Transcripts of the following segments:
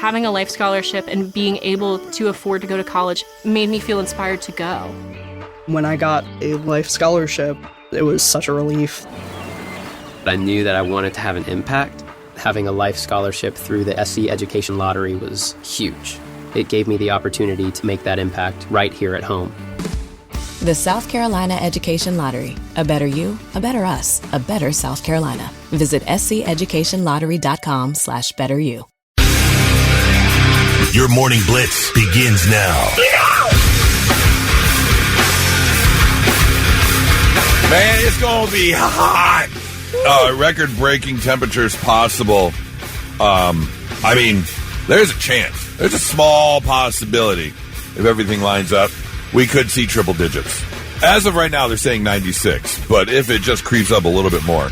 having a life scholarship and being able to afford to go to college made me feel inspired to go. When I got a life scholarship, it was such a relief. I knew that I wanted to have an impact. Having a life scholarship through the SC Education Lottery was huge. It gave me the opportunity to make that impact right here at home. The South Carolina Education Lottery. A better you, a better us, a better South Carolina. Visit sceducationlottery.com/betteryou. Your morning blitz begins now. Man, it's going to be hot. Record-breaking temperatures possible. I mean, there's a chance. There's a small possibility if everything lines up. We could see triple digits. As of right now, they're saying 96, but if it just creeps up a little bit more.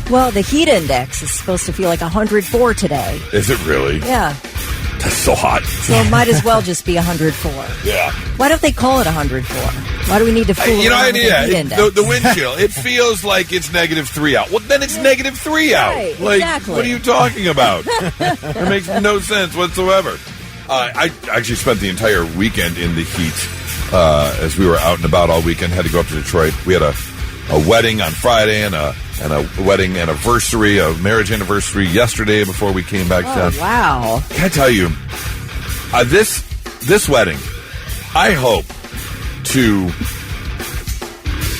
Well, the heat index is supposed to feel like 104 today. Is it really? Yeah. That's so hot. So it might as well just be 104. Yeah. Why don't they call it 104? Why do we need to fool around with the heat index? The wind chill, it feels like it's -3 out. Well, then it's -3 out. Right, like, exactly. What are you talking about? It makes no sense whatsoever. I actually spent the entire weekend in the heat. As we were out and about all weekend, had to go up to Detroit. We had a wedding on Friday and a wedding anniversary, a marriage anniversary yesterday before we came back down. Wow. Can I tell you, this wedding, I hope to,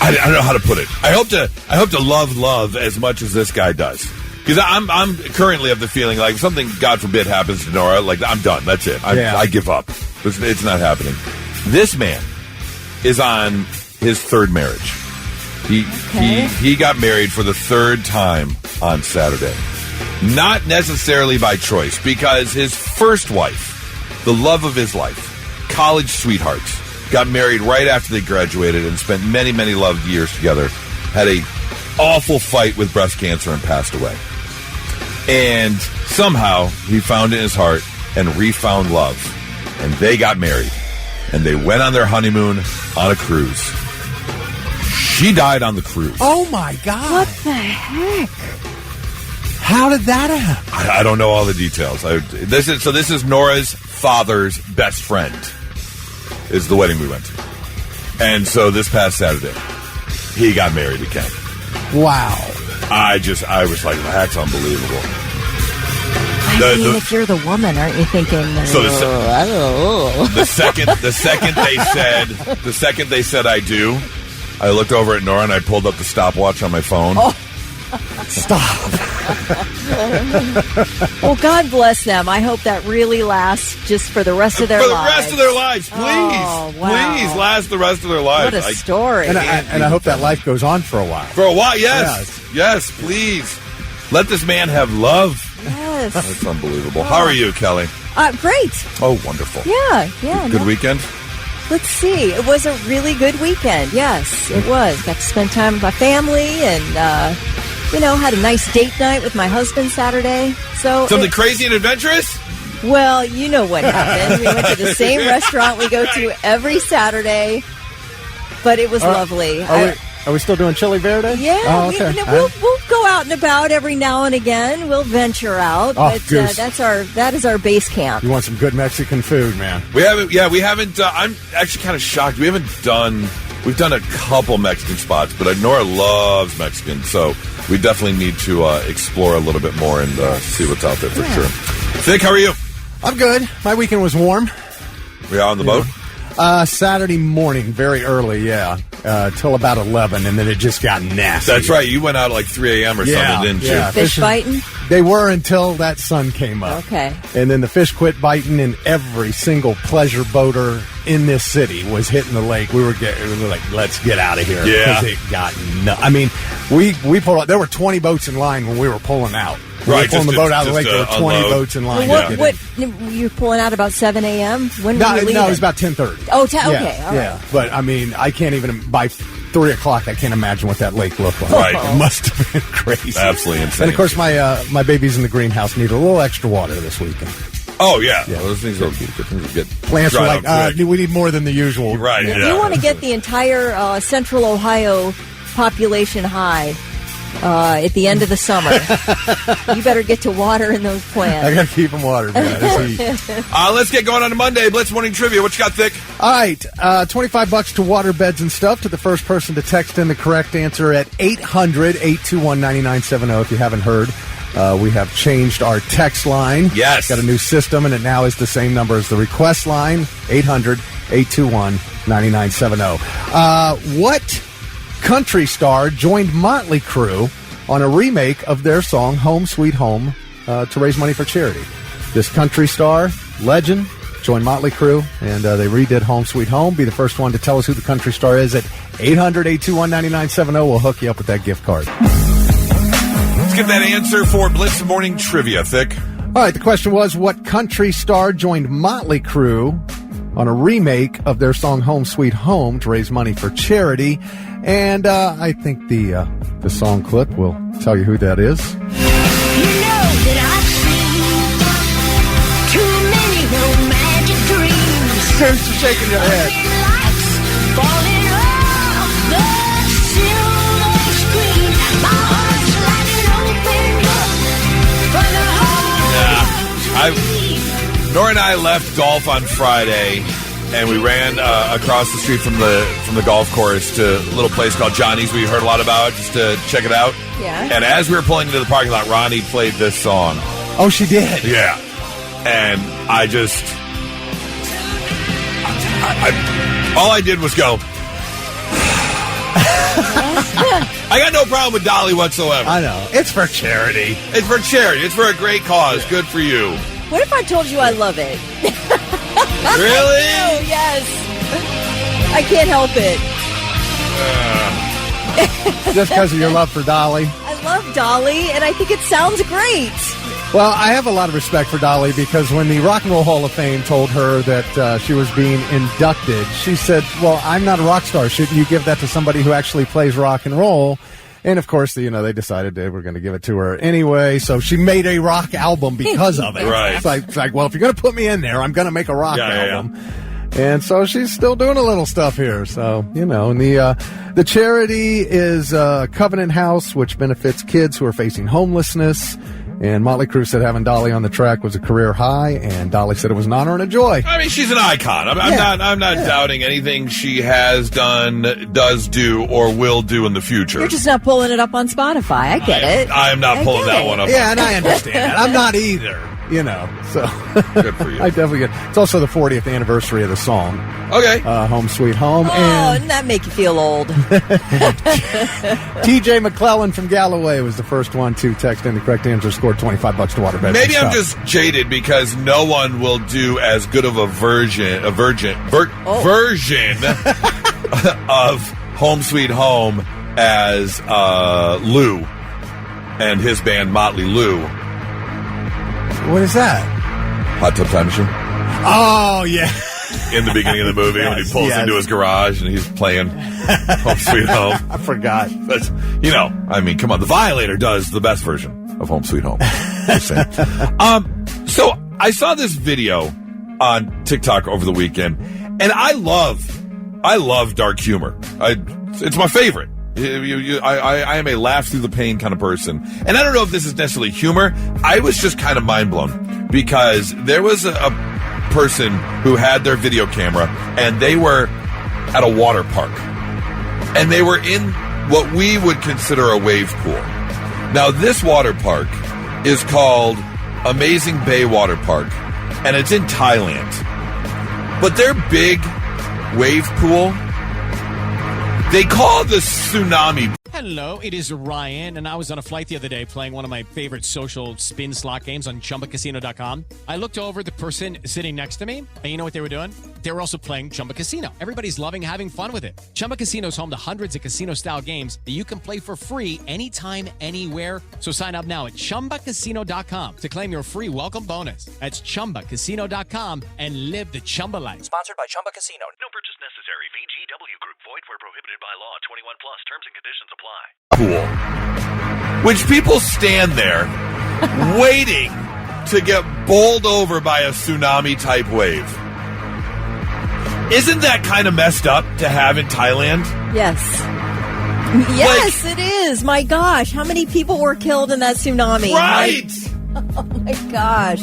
I don't know how to put it. I hope to love as much as this guy does. Because I'm currently of the feeling like if something, God forbid, happens to Nora, like I'm done. That's it. I give up. It's not happening. This man is on his third marriage. He got married for the third time on Saturday. Not necessarily by choice, because his first wife, the love of his life, college sweethearts, got married right after they graduated and spent many, many loved years together. Had a awful fight with breast cancer and passed away. And somehow he found in his heart and refound love. And they got married. And they went on their honeymoon on a cruise. She died on the cruise. Oh, my God. What the heck? How did that happen? I don't know all the details. This is Nora's father's best friend is the wedding we went to. And so this past Saturday, he got married again. Wow. I was like, that's unbelievable. If you're the woman, aren't you thinking? So the second they said I do, I looked over at Nora and I pulled up the stopwatch on my phone. Oh. Stop. Well, God bless them. I hope that really lasts just for the rest of their lives. For the rest of their lives, please. Oh, wow. Please last the rest of their lives. What a story. And I hope that life goes on for a while. For a while, yes. Yes, please. Let this man have love. Yes. That's unbelievable. How are you, Kelly? Great. Oh, wonderful. Yeah. Good weekend? Let's see. It was a really good weekend. Yes, it was. Got to spend time with my family and, had a nice date night with my husband Saturday. Something crazy and adventurous? Well, you know what happened. We went to the same restaurant we go to every Saturday, but it was lovely. Are we still doing Chili Verde? Yeah. Oh, okay. We'll go out and about every now and again. We'll venture out. Oh, but Goose. that is our base camp. You want some good Mexican food, man. We haven't. I'm actually kind of shocked. We've done a couple Mexican spots, but Nora loves Mexican, so we definitely need to explore a little bit more and see what's out there for sure. Vic, how are you? I'm good. My weekend was warm. We out on the boat? Saturday morning, very early, till about 11, and then it just got nasty. That's right. You went out at like 3 a.m. or something, didn't you? Fish biting? They were until that sun came up. Okay. And then the fish quit biting, and every single pleasure boater in this city was hitting the lake. We were like, let's get out of here. Yeah. Because it got nuts. I mean, we pulled out. There were 20 boats in line when we were pulling out. When we were pulling the boat out of the lake, there were 20 boats in line. What you pulling out about 7 a.m.? When were you leaving? No, it was about 10:30. Oh, okay. All right. Yeah. But, I mean, I can't even, by 3 o'clock, I can't imagine what that lake looked like. Right. It must have been crazy. Absolutely insane. And, of course, my babies in the greenhouse need a little extra water this weekend. Oh, yeah. Well, those things will get plants were like, we need more than the usual. Right, If you want to get the entire central Ohio population high, at the end of the summer. You better get to watering those plants. I got to keep them watered, man. Let's get going on to Monday. Blitz Morning Trivia. What you got, Thick? All right, $25 to water beds and stuff to the first person to text in the correct answer at 800-821-9970. If you haven't heard, we have changed our text line. Yes. Got a new system, and it now is the same number as the request line, 800-821-9970. What country star joined Motley Crue on a remake of their song Home Sweet Home to raise money for charity? This country star, legend, joined Motley Crue, and they redid Home Sweet Home. Be the first one to tell us who the country star is at 800-821-9970. We'll hook you up with that gift card. Let's get that answer for Blitz Morning Trivia, Thick. All right, the question was, what country star joined Motley Crue on a remake of their song Home Sweet Home to raise money for charity? And I think the song clip will tell you who that is. You know that I've seen too many romantic dreams. Thanks for shaking your head. Lights falling off the silver screen. My heart's like an open book for the whole Nora and I left golf on Friday, and we ran across the street from the golf course to a little place called Johnny's we heard a lot about, just to check it out. Yeah. And as we were pulling into the parking lot, Ronnie played this song. Oh, she did? Yeah. And I just... all I did was go... I got no problem with Dolly whatsoever. I know. It's for charity. It's for charity. It's for a great cause. Good for you. What if I told you I love it? Really? Oh, yes. I can't help it. Just because of your love for Dolly? I love Dolly, and I think it sounds great. Well, I have a lot of respect for Dolly because when the Rock and Roll Hall of Fame told her that she was being inducted, she said, well, I'm not a rock star. Shouldn't you give that to somebody who actually plays rock and roll? And, of course, they decided they were going to give it to her anyway, so she made a rock album because of it. Right. It's like, well, if you're going to put me in there, I'm going to make a rock album. Yeah. And so she's still doing a little stuff here. So, and the charity is Covenant House, which benefits kids who are facing homelessness. And Motley Crue said having Dolly on the track was a career high, and Dolly said it was an honor and a joy. I mean, she's an icon. I'm not doubting anything she has done, does do, or will do in the future. You're just not pulling it up on Spotify. I get it. I am not pulling that one up. Yeah, and I understand that. I'm not either. So good for you. I definitely get. It's also the 40th anniversary of the song. Okay. Home Sweet Home. Oh, and doesn't that make you feel old? TJ McClellan from Galloway was the first one to text in the correct answer, scored $25 to waterbed. Maybe I'm just jaded because no one will do as good of a version of Home Sweet Home as Lou and his band Motley Lou. What is that? Hot Tub Time Machine. Oh, yeah. In the beginning of the movie when he pulls into his garage and he's playing Home Sweet Home. I forgot. But, come on. The Violator does the best version of Home Sweet Home. Just saying. So I saw this video on TikTok over the weekend, and I love dark humor. It's my favorite. I am a laugh through the pain kind of person. And I don't know if this is necessarily humor. I was just kind of mind blown because there was a person who had their video camera and they were at a water park. And they were in what we would consider a wave pool. Now, this water park is called Amazing Bay Water Park, and it's in Thailand. But their big wave pool, they call the tsunami. Hello, it is Ryan, and I was on a flight the other day playing one of my favorite social spin slot games on ChumbaCasino.com. I looked over at the person sitting next to me, and you know what they were doing? They were also playing Chumba Casino. Everybody's loving having fun with it. Chumba Casino is home to hundreds of casino-style games that you can play for free anytime, anywhere. So sign up now at ChumbaCasino.com to claim your free welcome bonus. That's ChumbaCasino.com and live the Chumba life. Sponsored by Chumba Casino. No purchase necessary. VGW Group. Void where prohibited by law. 21 plus. Terms and conditions apply. Pool, which people stand there waiting to get bowled over by a tsunami type wave. Isn't that kind of messed up to have in Thailand? Yes. Yes, it is. My gosh, how many people were killed in that tsunami? Right. Oh my gosh.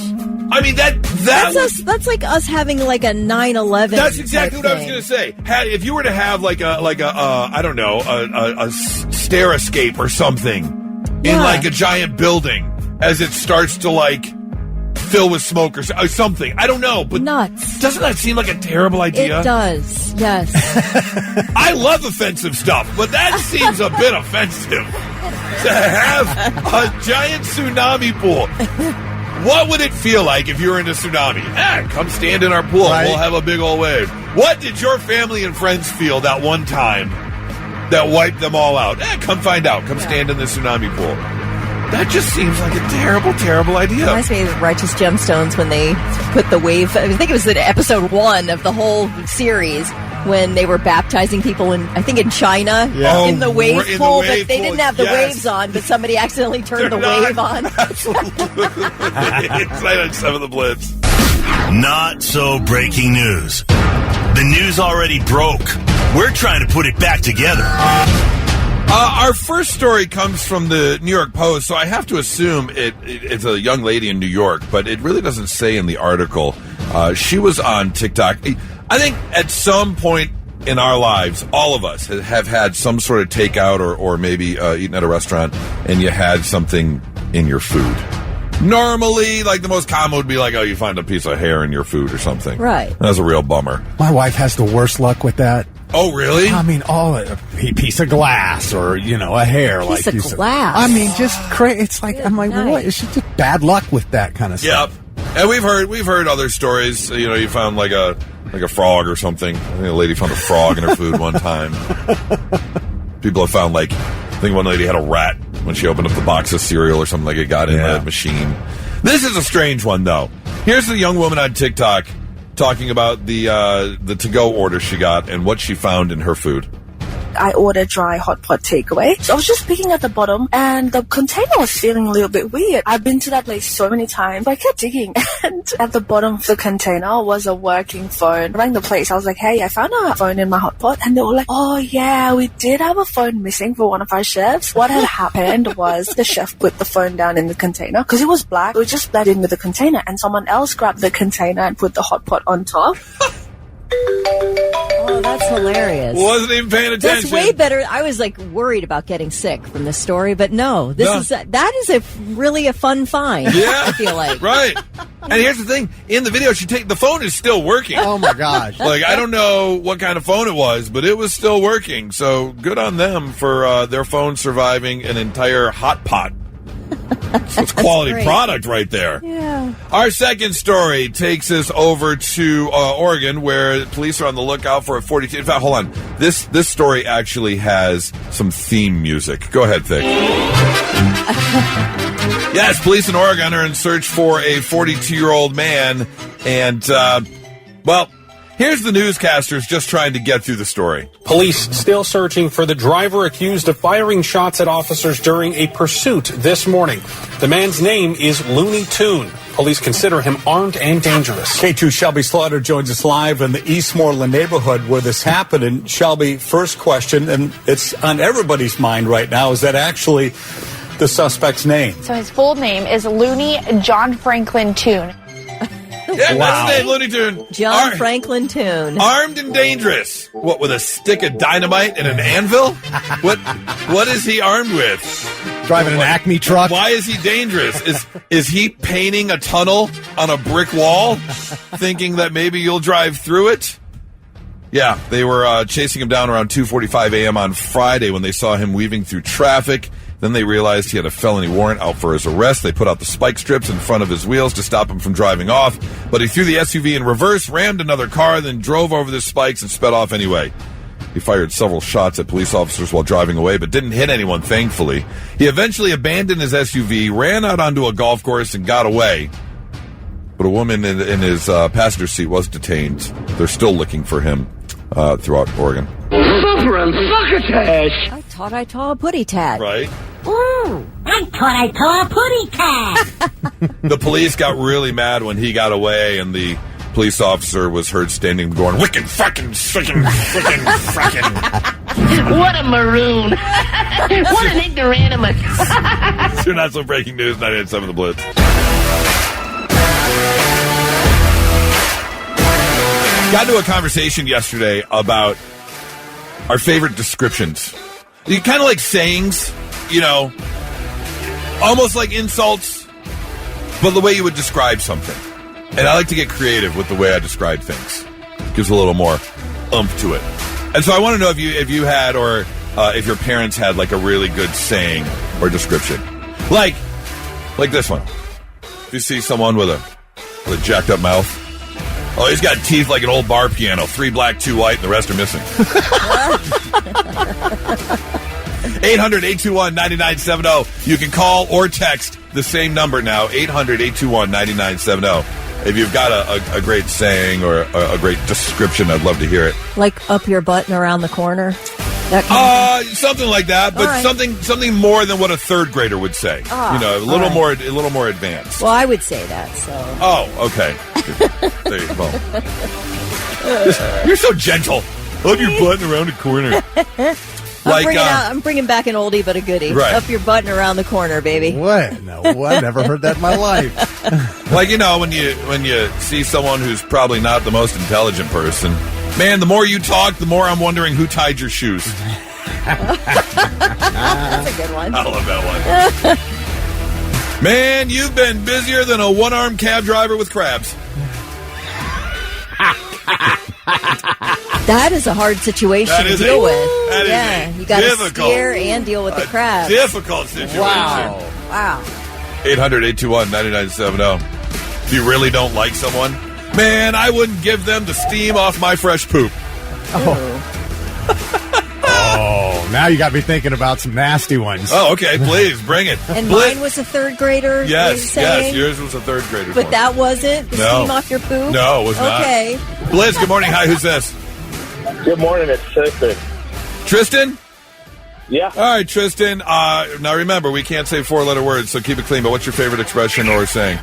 I mean That's like us having like a 9/11. That's exactly what I was thing. going to say. If you were to have like a I don't know, a stair escape or something in like a giant building as it starts to like fill with smoke or something. I don't know, but nuts. Doesn't that seem like a terrible idea? It does. Yes. I love offensive stuff, but that seems a bit offensive to have a giant tsunami pool. What would it feel like if you were in a tsunami? Come stand in our pool. Right. We'll have a big old wave. What did your family and friends feel that one time that wiped them all out? Come find out. Come stand in the tsunami pool. That just seems like a terrible, terrible idea. Reminds me of Righteous Gemstones when they put the wave. I think it was in episode 1 of the whole series when they were baptizing people in China in the wave pool, but they didn't have the waves on, but somebody accidentally turned the wave on. Absolutely. It's 997 The Blitz. Not so breaking news. The news already broke. We're trying to put it back together. Our first story comes from the New York Post, so I have to assume it's a young lady in New York, but it really doesn't say in the article. She was on TikTok. I think at some point in our lives, all of us have had some sort of takeout or maybe eaten at a restaurant, and you had something in your food. Normally, like the most common would be like, you find a piece of hair in your food or something. Right. That's a real bummer. My wife has the worst luck with that. Oh, really? I mean, a piece of glass or, a hair. Piece of glass. I mean, just crazy. It's like, I'm like, nice. what? It's just bad luck with that kind of stuff. Yep. And we've heard other stories. You found like a frog or something. I think a lady found a frog in her food one time. People have found I think one lady had a rat when she opened up the box of cereal or something, like it got in the machine. This is a strange one, though. Here's the young woman on TikTok talking about the to-go order she got and what she found in her food. I ordered dry hot pot takeaway. So I was just picking at the bottom and the container was feeling a little bit weird. I've been to that place so many times. I kept digging and at the bottom of the container was a working phone. I rang the place. I was like, hey, I found a phone in my hot pot. And they were like, oh yeah, we did have a phone missing for one of our chefs. What had happened was the chef put the phone down in the container because it was black. It was just bled in with the container and someone else grabbed the container and put the hot pot on top. Oh, that's hilarious. Wasn't even paying attention. That's way better. I was worried about getting sick from this story, but no, that is really a fun find. Yeah, I feel like. Right. And here's the thing: in the video, the phone is still working. Oh my gosh! I don't know what kind of phone it was, but it was still working. So good on them for their phone surviving an entire hot pot. So it's quality product right there. Yeah. Our second story takes us over to Oregon, where police are on the lookout for a 42. In fact, hold on. This story actually has some theme music. Go ahead, Thick. Yes, police in Oregon are in search for a 42-year-old man, and here's the newscasters just trying to get through the story. Police still searching for the driver accused of firing shots at officers during a pursuit this morning. The man's name is Looney Tune. Police consider him armed and dangerous. K2 Shelby Slaughter joins us live in the Eastmoreland neighborhood where this happened. And Shelby, first question, and it's on everybody's mind right now, is that actually the suspect's name? So his full name is Looney John Franklin Tune. Yeah, that's his name, Looney Tune. John Franklin Tune. Armed and dangerous. What, with a stick of dynamite and an anvil? What is he armed with? Driving an Acme truck. Why is he dangerous? Is he painting a tunnel on a brick wall, thinking that maybe you'll drive through it? Yeah, they were chasing him down around 2:45 a.m. on Friday when they saw him weaving through traffic. Then they realized he had a felony warrant out for his arrest. They put out the spike strips in front of his wheels to stop him from driving off. But he threw the SUV in reverse, rammed another car, then drove over the spikes and sped off anyway. He fired several shots at police officers while driving away, but didn't hit anyone, thankfully. He eventually abandoned his SUV, ran out onto a golf course, and got away. But a woman in his passenger seat was detained. They're still looking for him throughout Oregon. I thought I saw a putty tat. Right. Ooh, I thought I saw a putty tat. The police got really mad when he got away, and the police officer was heard standing going, "Wicked fucking frickin' frickin'." What a maroon. What an ignoramus. It's your Not So Breaking News, 98.7 of the Blitz. Got into a conversation yesterday about our favorite descriptions. You kind of like sayings, you know, almost like insults, but the way you would describe something. And I like to get creative with the way I describe things. Gives a little more oomph to it. And so I want to know if you had, or if your parents had, like a really good saying or description. Like this one. If you see someone with a jacked up mouth, oh, he's got teeth like an old bar piano. 3 black, 2 white, and the rest are missing. 800-821-9970. You can call or text the same number now, 800-821-9970. If you've got a great saying or a great description, I'd love to hear it. Like up your butt and around the corner? Something like that, but right. something more than what a third grader would say. Oh, you know, a little more advanced. Well, I would say that, so. Oh, okay. There you go. You're so gentle. Up your butt and around the corner. I'm bringing back an oldie but a goodie. Right. Up your butt and around the corner, baby. What? No, I never heard that in my life. Like, you know, when you see someone who's probably not the most intelligent person, man, the more you talk, the more I'm wondering who tied your shoes. That's a good one. I love that one. Man, you've been busier than a one-armed cab driver with crabs. That is a hard situation to deal with. That is you got to steer and deal with the crabs. Difficult situation. Wow. 800-821-9970. If you really don't like someone, man, I wouldn't give them the steam off my fresh poop. Oh, now you got me thinking about some nasty ones. Oh, okay, please, bring it. And mine was a third grader? Yes, yours was a third grader. But that wasn't the steam off your poop? No, it was not. Okay. Blitz, good morning. Hi, who's this? Good morning, it's Tristan. Tristan? Yeah. All right, Tristan. Now remember, we can't say 4-letter words, so keep it clean. But what's your favorite expression or saying?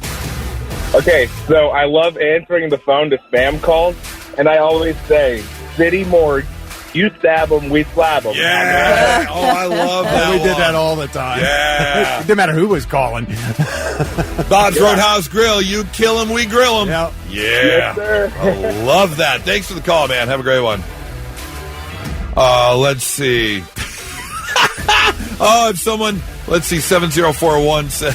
Okay, so I love answering the phone to spam calls, and I always say, City Morgue, you stab them, we slab them. Yeah. Oh, I love that. We did that all the time. Yeah. It didn't matter who was calling. Bob's Roadhouse Grill, you kill them, we grill them. Yep. Yeah. Yes, sir. I love that. Thanks for the call, man. Have a great one. Let's see. If someone, 7041 said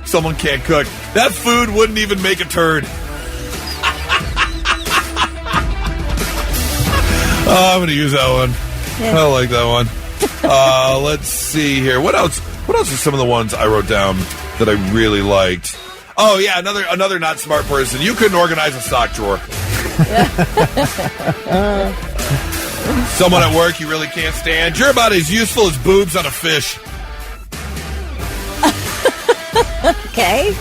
someone can't cook. That food wouldn't even make a turd. I'm going to use that one. Yeah. I like that one. Let's see here. What else are some of the ones I wrote down that I really liked? Oh, yeah, another not smart person. You couldn't organize a sock drawer. Someone at work you really can't stand. You're about as useful as boobs on a fish. Okay.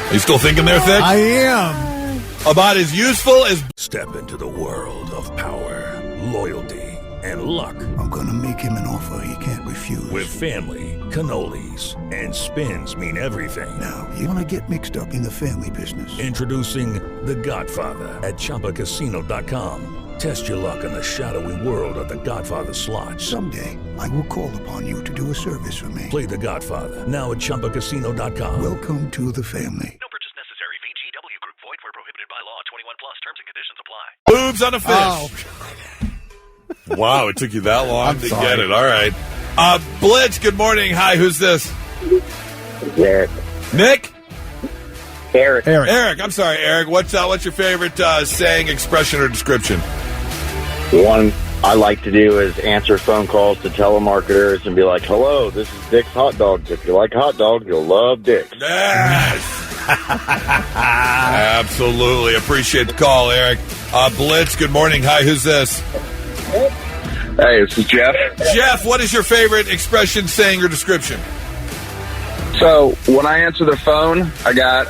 Are you still thinking there, Thick? I am. About as useful as... Step into the world of power, loyalty, and luck. I'm going to make him an offer he can't refuse. With family, cannolis, and spins mean everything. Now, you want to get mixed up in the family business. Introducing The Godfather at ChumbaCasino.com. Test your luck in the shadowy world of The Godfather slot. Someday, I will call upon you to do a service for me. Play The Godfather now at ChumbaCasino.com. Welcome to the family. No purchase necessary. VGW Group. Void where prohibited by law. 21 plus. Terms and conditions apply. Boobs on a fish. Oh. Wow, it took you that long to get it. All right. Blitz, good morning. Hi, who's this? Eric. Nick? Eric. Eric, I'm sorry, Eric. What's your favorite saying, expression, or description? One I like to do is answer phone calls to telemarketers and be like, hello, this is Dick's Hot Dogs. If you like hot dogs, you'll love Dick's. Yes! Absolutely. Appreciate the call, Eric. Blitz, good morning. Hi, who's this? Hey, this is Jeff. Jeff, what is your favorite expression, saying, or description? So, when I answer the phone, I got,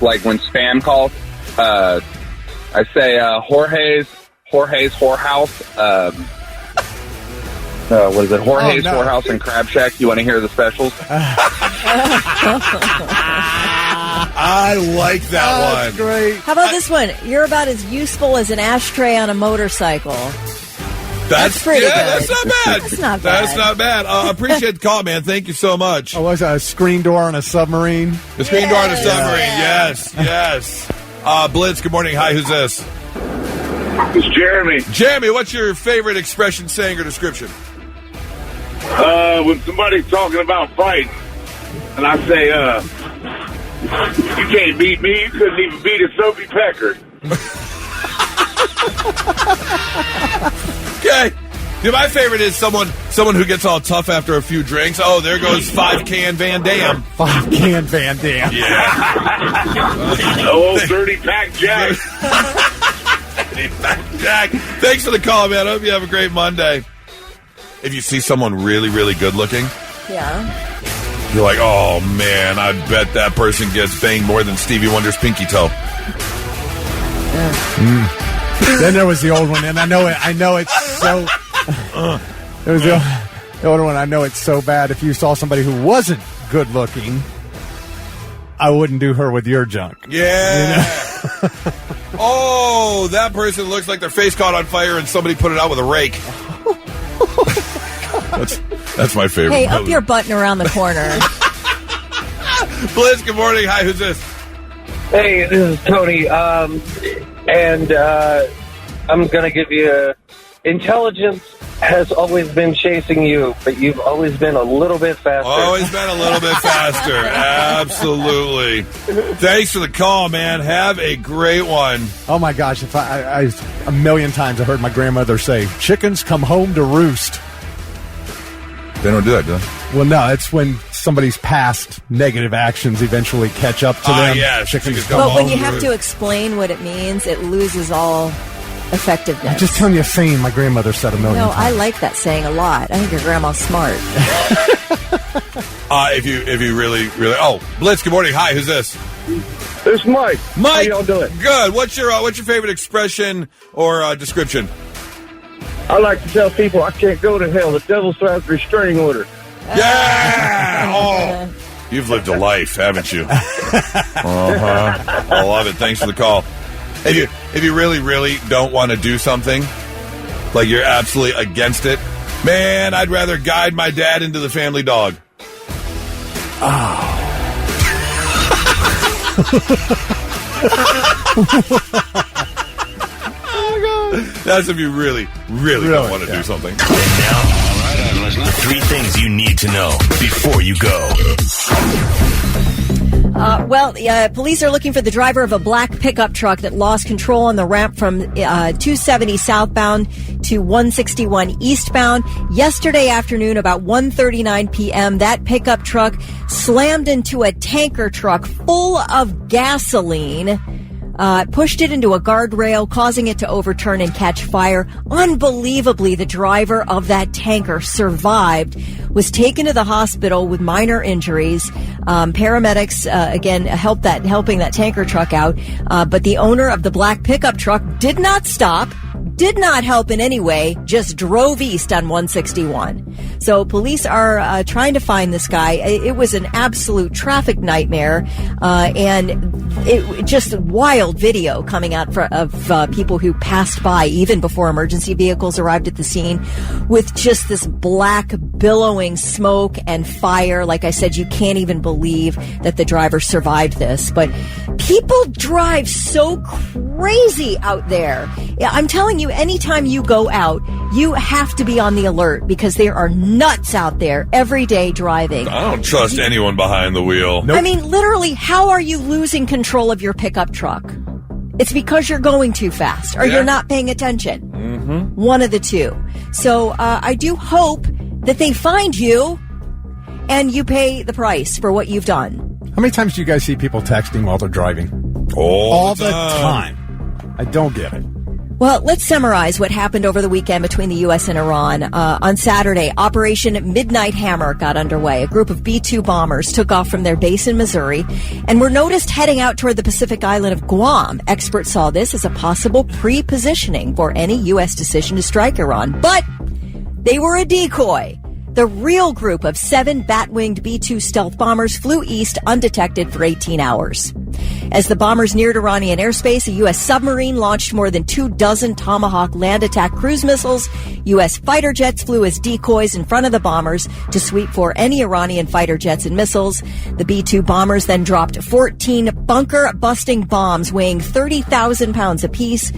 when spam calls, I say, Jorge's Whorehouse. What is it? Jorge's Whorehouse and Crab Shack. You want to hear the specials? I like that one. That's great. How about this one? You're about as useful as an ashtray on a motorcycle. That's pretty good. That's not bad. That's not bad. That's not bad. Appreciate the call, man. Thank you so much. Oh, was a screen door on a submarine? The screen door on a submarine. Yes. Blitz, good morning. Hi, who's this? It's Jeremy. Jeremy, what's your favorite expression, saying, or description? When somebody's talking about fighting, and I say, you can't beat me. You couldn't even beat a Soapy Pecker. Okay. Dude, my favorite is someone who gets all tough after a few drinks. Oh, there goes 5-can Van Dam. 5-can Van Dam. Yeah. Old 30-pack Jack. 30-pack Jack. Thanks for the call, man. I hope you have a great Monday. If you see someone really, really good looking, you're like, oh, man, I bet that person gets banged more than Stevie Wonder's pinky toe. Then there was the old one, and I know it's so... There was the older one. I know it's so bad. If you saw somebody who wasn't good looking, I wouldn't do her with your junk. Yeah. Oh, that person looks like their face caught on fire and somebody put it out with a rake. That's my favorite. Hey, up your button around the corner. Blitz, good morning. Hi, who's this? Hey, this is Tony. And I'm going to give you intelligence has always been chasing you, but you've always been a little bit faster. Always been a little bit faster. Absolutely. Thanks for the call, man. Have a great one. Oh, my gosh. If I a million times I heard my grandmother say, chickens come home to roost. They don't do that, do they? Well, no, it's when somebody's past negative actions eventually catch up to them. Yeah, chickens come But home when you to have roost. to explain what it means, it loses all effectiveness. I'm just telling you a saying my grandmother said a million No, times. I like that saying a lot. I think your grandma's smart. If you really... Oh, Blitz, good morning. Hi, who's this? It's Mike. Mike. How y'all doing? Good. What's your favorite expression or description? I like to tell people I can't go to hell. The devil still has a restraining order. Yeah! Oh, you've lived a life, haven't you? I love it. Thanks for the call. If you really, really don't want to do something, like you're absolutely against it, man, I'd rather guide my dad into the family dog. That's if you really, really don't want to do something. And now, the 3 things you need to know before you go. Police are looking for the driver of a black pickup truck that lost control on the ramp from 270 southbound to 161 eastbound. Yesterday afternoon, about 1:39 p.m., that pickup truck slammed into a tanker truck full of gasoline. Pushed it into a guardrail, causing it to overturn and catch fire. Unbelievably, the driver of that tanker survived, was taken to the hospital with minor injuries. Paramedics, again, helping that tanker truck out. But the owner of the black pickup truck did not stop, did not help in any way, just drove east on 161. So police are trying to find this guy. It was an absolute traffic nightmare, and it just wild video coming out of people who passed by even before emergency vehicles arrived at the scene, with just this black billowing smoke and fire. Like I said, you can't even believe that the driver survived this. But people drive so crazy out there. I'm telling you, anytime you go out, you have to be on the alert, because there are nuts out there every day driving. I don't trust anyone behind the wheel. I mean, literally, how are you losing control of your pickup truck? It's because you're going too fast, or you're not paying attention. Mm-hmm. One of the two. So I do hope that they find you and you pay the price for what you've done. How many times do you guys see people texting while they're driving? All the time. I don't get it. Well, let's summarize what happened over the weekend between the U.S. and Iran. On Saturday, Operation Midnight Hammer got underway. A group of B-2 bombers took off from their base in Missouri and were noticed heading out toward the Pacific island of Guam. Experts saw this as a possible pre-positioning for any U.S. decision to strike Iran. But they were a decoy. The real group of 7 bat-winged B-2 stealth bombers flew east undetected for 18 hours. As the bombers neared Iranian airspace, a U.S. submarine launched more than 24 Tomahawk land attack cruise missiles. U.S. fighter jets flew as decoys in front of the bombers to sweep for any Iranian fighter jets and missiles. The B-2 bombers then dropped 14 bunker-busting bombs weighing 30,000 pounds apiece.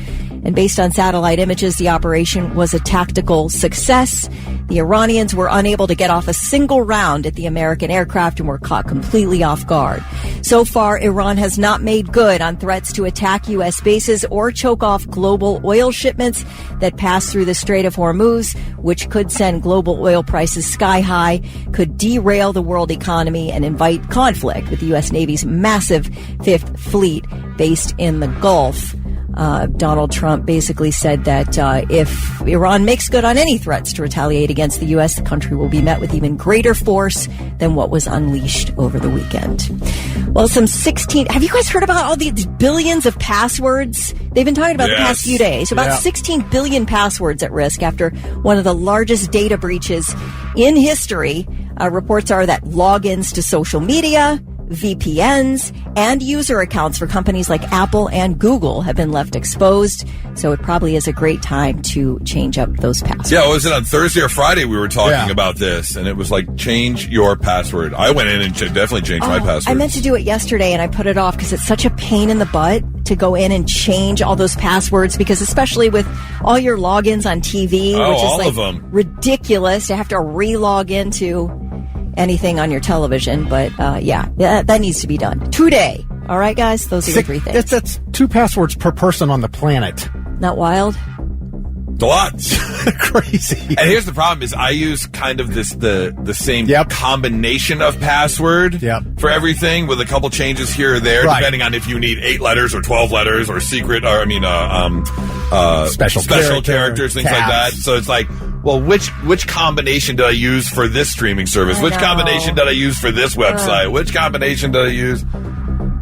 And based on satellite images, the operation was a tactical success. The Iranians were unable to get off a single round at the American aircraft and were caught completely off guard. So far, Iran has not made good on threats to attack U.S. bases or choke off global oil shipments that pass through the Strait of Hormuz, which could send global oil prices sky high, could derail the world economy, and invite conflict with the U.S. Navy's massive Fifth Fleet based in the Gulf. Donald Trump basically said that if Iran makes good on any threats to retaliate against the U.S., the country will be met with even greater force than what was unleashed over the weekend. Well, have you guys heard about all these billions of passwords? They've been talking about the past few days. About 16 billion passwords at risk after one of the largest data breaches in history. Reports are that logins to social media, VPNs, and user accounts for companies like Apple and Google have been left exposed. So it probably is a great time to change up those passwords. Yeah, was it on Thursday or Friday we were talking about this? And it was like, change your password. I went in and definitely changed my password. I meant to do it yesterday and I put it off because it's such a pain in the butt to go in and change all those passwords, because especially with all your logins on TV, which is all like of them. Ridiculous to have to re-log into anything on your television. But that needs to be done today. All right, guys, those are the three things. That's 2 passwords per person on the planet. Not wild? A lot. Crazy. And here's the problem is I use kind of the same combination of password for everything, with a couple changes here or there, depending on if you need 8 letters or 12 letters or secret, or special characters, things like that. So it's like, well, which combination did I use for this streaming service? Which combination did I use for this website? Which combination did I use?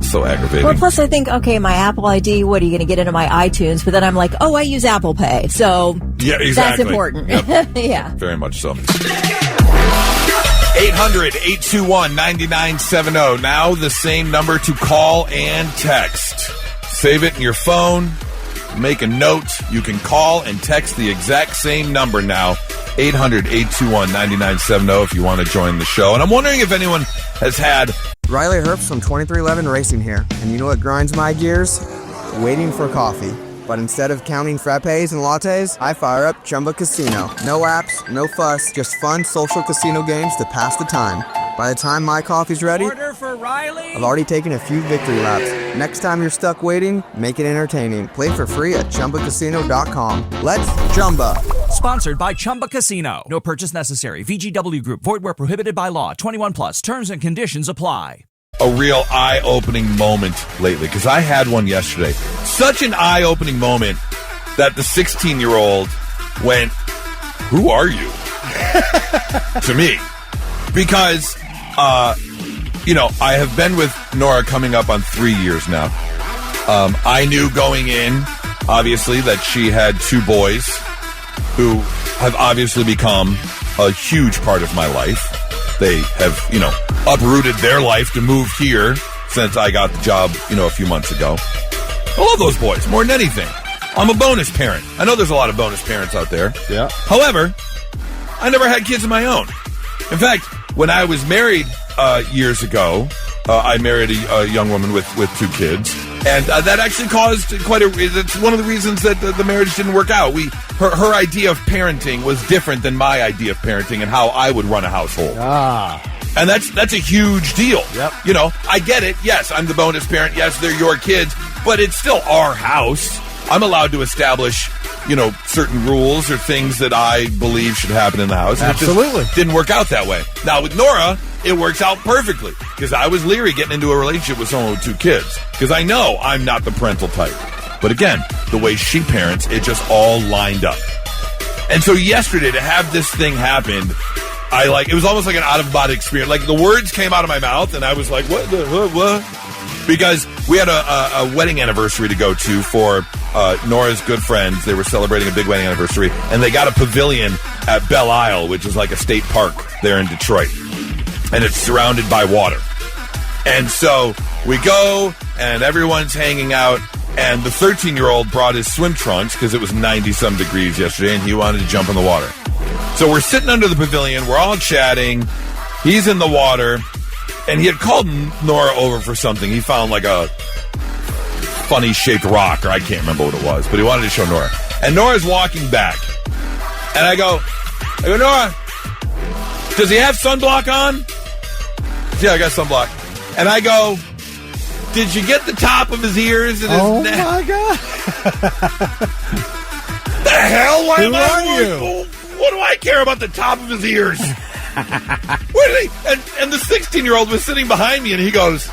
So aggravating. Well, plus I think, okay, my Apple ID, what are you going to get into my iTunes? But then I'm like, I use Apple Pay. So yeah, exactly. That's important. Yep. Yeah. Very much so. 800-821-9970. Now the same number to call and text. Save it in your phone. Make a note. You can call and text the exact same number now. 800-821-9970 if you want to join the show. And I'm wondering if anyone has had... Riley Herbst from 2311 Racing here. And you know what grinds my gears? Waiting for coffee. But instead of counting frappes and lattes, I fire up Chumba Casino. No apps, no fuss, just fun social casino games to pass the time. By the time my coffee's ready, order for Riley. I've already taken a few victory laps. Next time you're stuck waiting, make it entertaining. Play for free at ChumbaCasino.com. Let's Chumba. Sponsored by Chumba Casino. No purchase necessary. VGW Group. Void where prohibited by law. 21 plus. Terms and conditions apply. A real eye-opening moment lately, because I had one yesterday. Such an eye-opening moment that the 16-year-old went, "Who are you?" to me. Because, I have been with Nora coming up on 3 years now. I knew going in, obviously, that she had 2 boys who have obviously become a huge part of my life. They have, uprooted their life to move here since I got the job, a few months ago. I love those boys more than anything. I'm a bonus parent. I know there's a lot of bonus parents out there. Yeah. However, I never had kids of my own. In fact, when I was married years ago, I married a young woman with 2 kids, and that actually caused it's one of the reasons that the marriage didn't work out. Her idea of parenting was different than my idea of parenting and how I would run a household. And that's a huge deal. Yep. I get it. Yes, I'm the bonus parent. Yes, they're your kids, but it's still our house. I'm allowed to establish, certain rules or things that I believe should happen in the house. Absolutely. It just didn't work out that way. Now, with Nora, it works out perfectly, because I was leery getting into a relationship with someone with 2 kids, because I know I'm not the parental type. But again, the way she parents, it just all lined up. And so yesterday, to have this thing happen, it was almost like an out-of-body experience. Like, the words came out of my mouth, and I was like, what? Because we had a wedding anniversary to go to for Nora's good friends. They were celebrating a big wedding anniversary, and they got a pavilion at Belle Isle, which is like a state park there in Detroit. And it's surrounded by water. And so we go, and everyone's hanging out, and the 13-year-old brought his swim trunks because it was 90-some degrees yesterday, and he wanted to jump in the water. So we're sitting under the pavilion. We're all chatting. He's in the water, and he had called Nora over for something. He found like a funny-shaped rock, or I can't remember what it was, but he wanted to show Nora. And Nora's walking back. And I go, Nora, does he have sunblock on? Yeah, I got sunblock. And I go, did you get the top of his ears and his neck? Oh, my God. The hell? Who are you? What do I care about the top of his ears? Where did he? And the 16-year-old was sitting behind me, and he goes,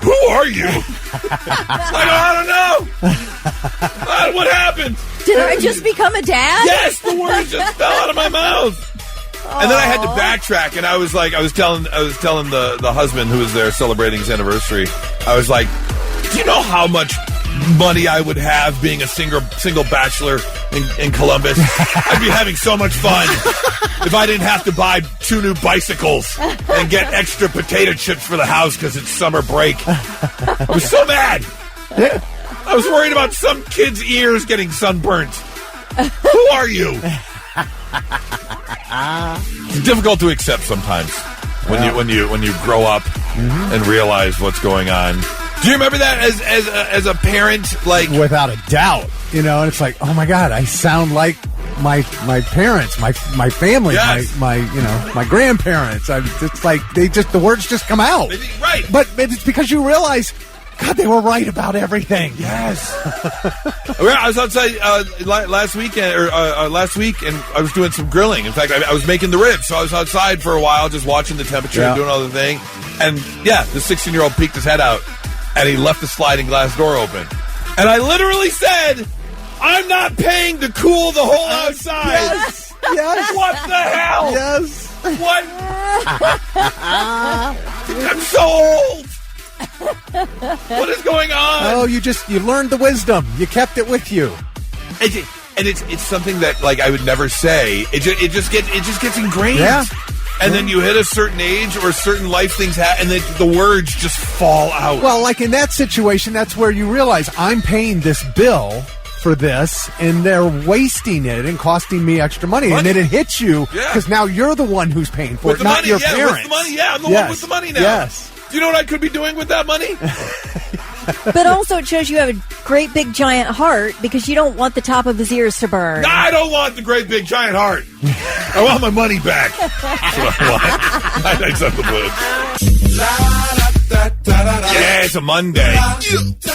who are you? I don't know. What happened? Did I just become a dad? Yes, the words just fell out of my mouth. Aww. And then I had to backtrack, and I was telling the husband who was there celebrating his anniversary, I was like, do you know how much money I would have being a single bachelor in Columbus? I'd be having so much fun if I didn't have to buy 2 new bicycles and get extra potato chips for the house because it's summer break. I was so mad. I was worried about some kid's ears getting sunburnt. Who are you? It's difficult to accept sometimes when you grow up and realize what's going on. Do you remember that as a parent? Like, without a doubt, and it's like, oh my God, I sound like my parents, my family, yes. my grandparents. It's like the words just come out, right? But it's because you realize, God, they were right about everything. Yes. I was outside last week, and I was doing some grilling. In fact, I was making the ribs, so I was outside for a while, just watching the temperature and doing all the thing. And the 16-year-old peeked his head out, and he left the sliding glass door open. And I literally said, I'm not paying to cool the whole outside. Yes. Yes. What the hell? Yes. What? I'm so old. What is going on? Oh, you learned the wisdom. You kept it with you. And it's something that I would never say. It just gets ingrained. Yeah. And then you hit a certain age or certain life things happen, and the words just fall out. Well, like in that situation, that's where you realize I'm paying this bill for this, and they're wasting it and costing me extra money. And then it hits you because now you're the one who's paying for it, not your parents. With the money, I'm the one with the money now. Yes. Do you know what I could be doing with that money? But also it shows you have a great big giant heart because you don't want the top of his ears to burn. I don't want the great big giant heart. I want my money back. That's what I want. I said the Blitz. Yeah, it's a Monday.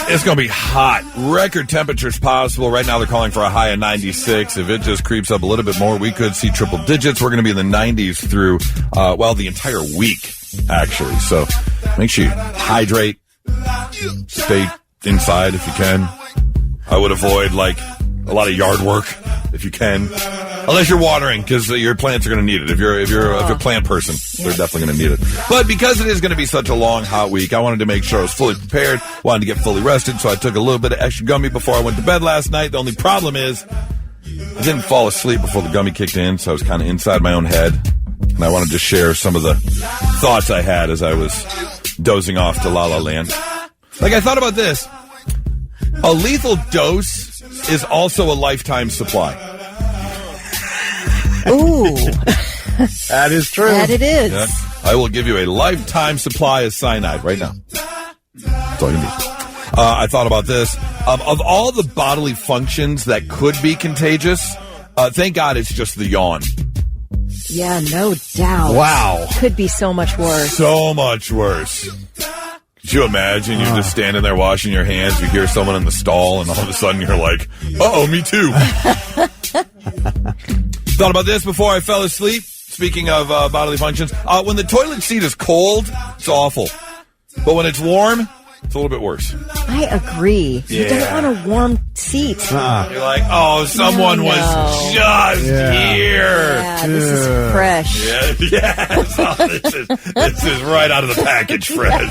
It's going to be hot. Record temperatures possible. Right now they're calling for a high of 96. If it just creeps up a little bit more, we could see triple digits. We're going to be in the 90s through, the entire week, actually. So make sure you hydrate. Stay inside if you can. I would avoid a lot of yard work if you can, unless you're watering, because your plants are going to need it. If you're a plant person, they're definitely going to need it. But because it is going to be such a long, hot week, I wanted to make sure I was fully prepared, wanted to get fully rested, so I took a little bit of extra gummy before I went to bed last night. The only problem is I didn't fall asleep before the gummy kicked in, so I was kind of inside my own head, and I wanted to share some of the thoughts I had as I was dozing off to La La Land. I thought about this. A lethal dose is also a lifetime supply. Ooh. That is true. That it is. Yeah. I will give you a lifetime supply of cyanide right now. That's all you need. I thought about this. Of all the bodily functions that could be contagious, thank God it's just the yawn. Yeah, no doubt. Wow. Could be so much worse. So much worse. Could you imagine you're just standing there washing your hands, you hear someone in the stall, and all of a sudden you're like, uh-oh, me too. Thought about this before I fell asleep. Speaking of bodily functions, when the toilet seat is cold, it's awful. But when it's warm, it's a little bit worse. I agree. Yeah. You don't want a warm seat. You're like, oh, someone was just here. Yeah, this is fresh. Yes. Oh, this is right out of the package fresh.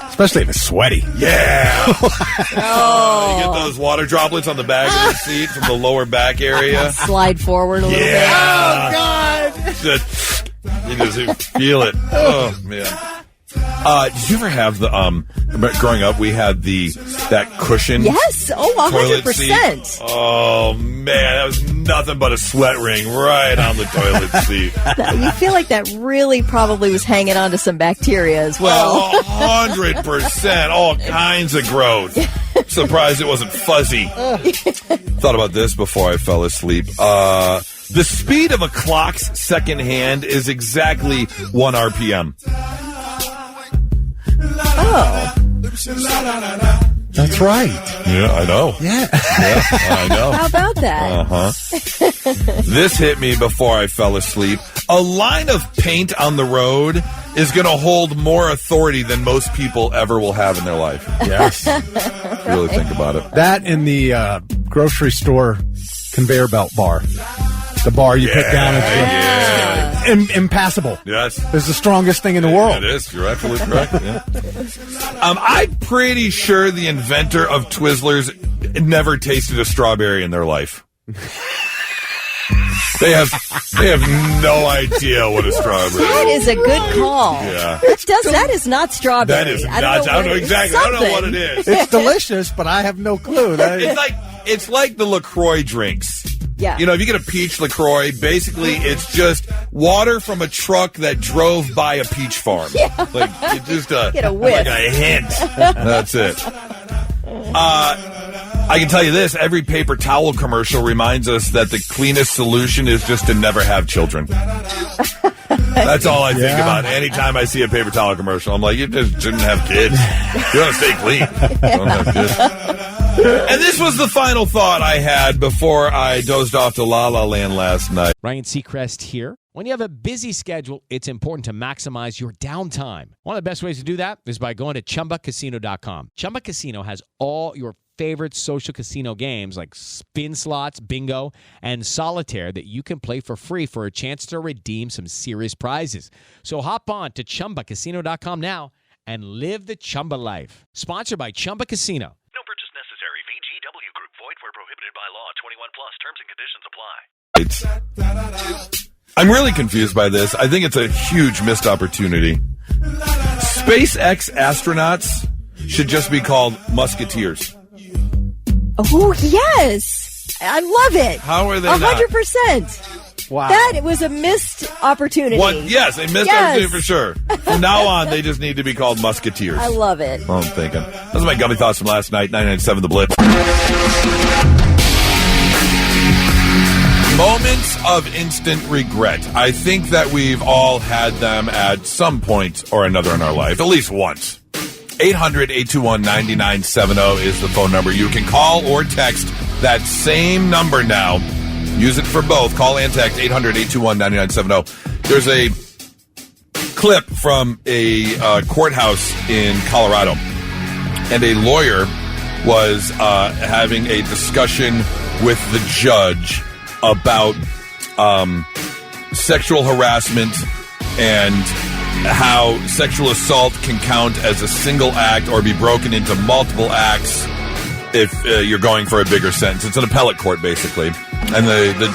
Especially if it's sweaty. Yeah. You get those water droplets on the back of the seat from the lower back area. Slide forward a little bit. Oh, God. You just feel it. Oh, man. Did you ever have the growing up? We had that cushion. Yes. Oh, toilet 100%. seat. Oh man, that was nothing but a sweat ring right on the toilet seat. You feel like that really probably was hanging on to some bacteria as well. 100%. All kinds of growth. Surprised it wasn't fuzzy. Thought about this before I fell asleep. The speed of a clock's second hand is exactly 1 RPM. Oh. That's right. Yeah, I know. Yeah. I know. How about that? Uh-huh. This hit me before I fell asleep. A line of paint on the road is going to hold more authority than most people ever will have in their life. Yes. Really think about it. That in the grocery store conveyor belt bar. The bar you put down impassable. Yes. It's the strongest thing in the world. It is. You're absolutely correct. Yeah. I'm pretty sure the inventor of Twizzlers never tasted a strawberry in their life. They have no idea what a strawberry is. That is a good call. Yeah. That is not strawberry. That is not. I don't know exactly. I don't know what it is. It's delicious, but I have no clue. It's like the LaCroix drinks. Yeah. You know, if you get a peach LaCroix, basically it's just water from a truck that drove by a peach farm. Yeah. Like, it's just Get a whiff. like a hint. That's it. I can tell you this, every paper towel commercial reminds us that the cleanest solution is just to never have children. That's all I think about anytime I see a paper towel commercial. I'm like, you just shouldn't have kids. You want to stay clean. Don't have kids. And this was the final thought I had before I dozed off to La La Land last night. Ryan Seacrest here. When you have a busy schedule, it's important to maximize your downtime. One of the best ways to do that is by going to ChumbaCasino.com. Chumba Casino has all your favorite social casino games like spin slots, bingo, and solitaire that you can play for free for a chance to redeem some serious prizes. So hop on to ChumbaCasino.com now and live the Chumba life. Sponsored by Chumba Casino. No purchase necessary. VGW Group. Void where prohibited by law. 21 plus. Terms and conditions apply. I'm really confused by this. I think it's a huge missed opportunity. SpaceX astronauts should just be called Musketeers. Oh, yes. I love it. How are they 100%. Wow. That was a missed opportunity. Yes, they missed opportunity for sure. From now on, they just need to be called Musketeers. I love it. That's what I'm thinking. Those are my gummy thoughts from last night, 99.7 The Blitz. Moments of instant regret. I think that we've all had them at some point or another in our life, at least once. 800-821-9970 is the phone number. You can call or text that same number now. Use it for both. Call and text 800-821-9970. There's a clip from a courthouse in Colorado, and a lawyer was having a discussion with the judge about sexual harassment and how sexual assault can count as a single act or be broken into multiple acts if you're going for a bigger sentence. It's an appellate court, basically. And the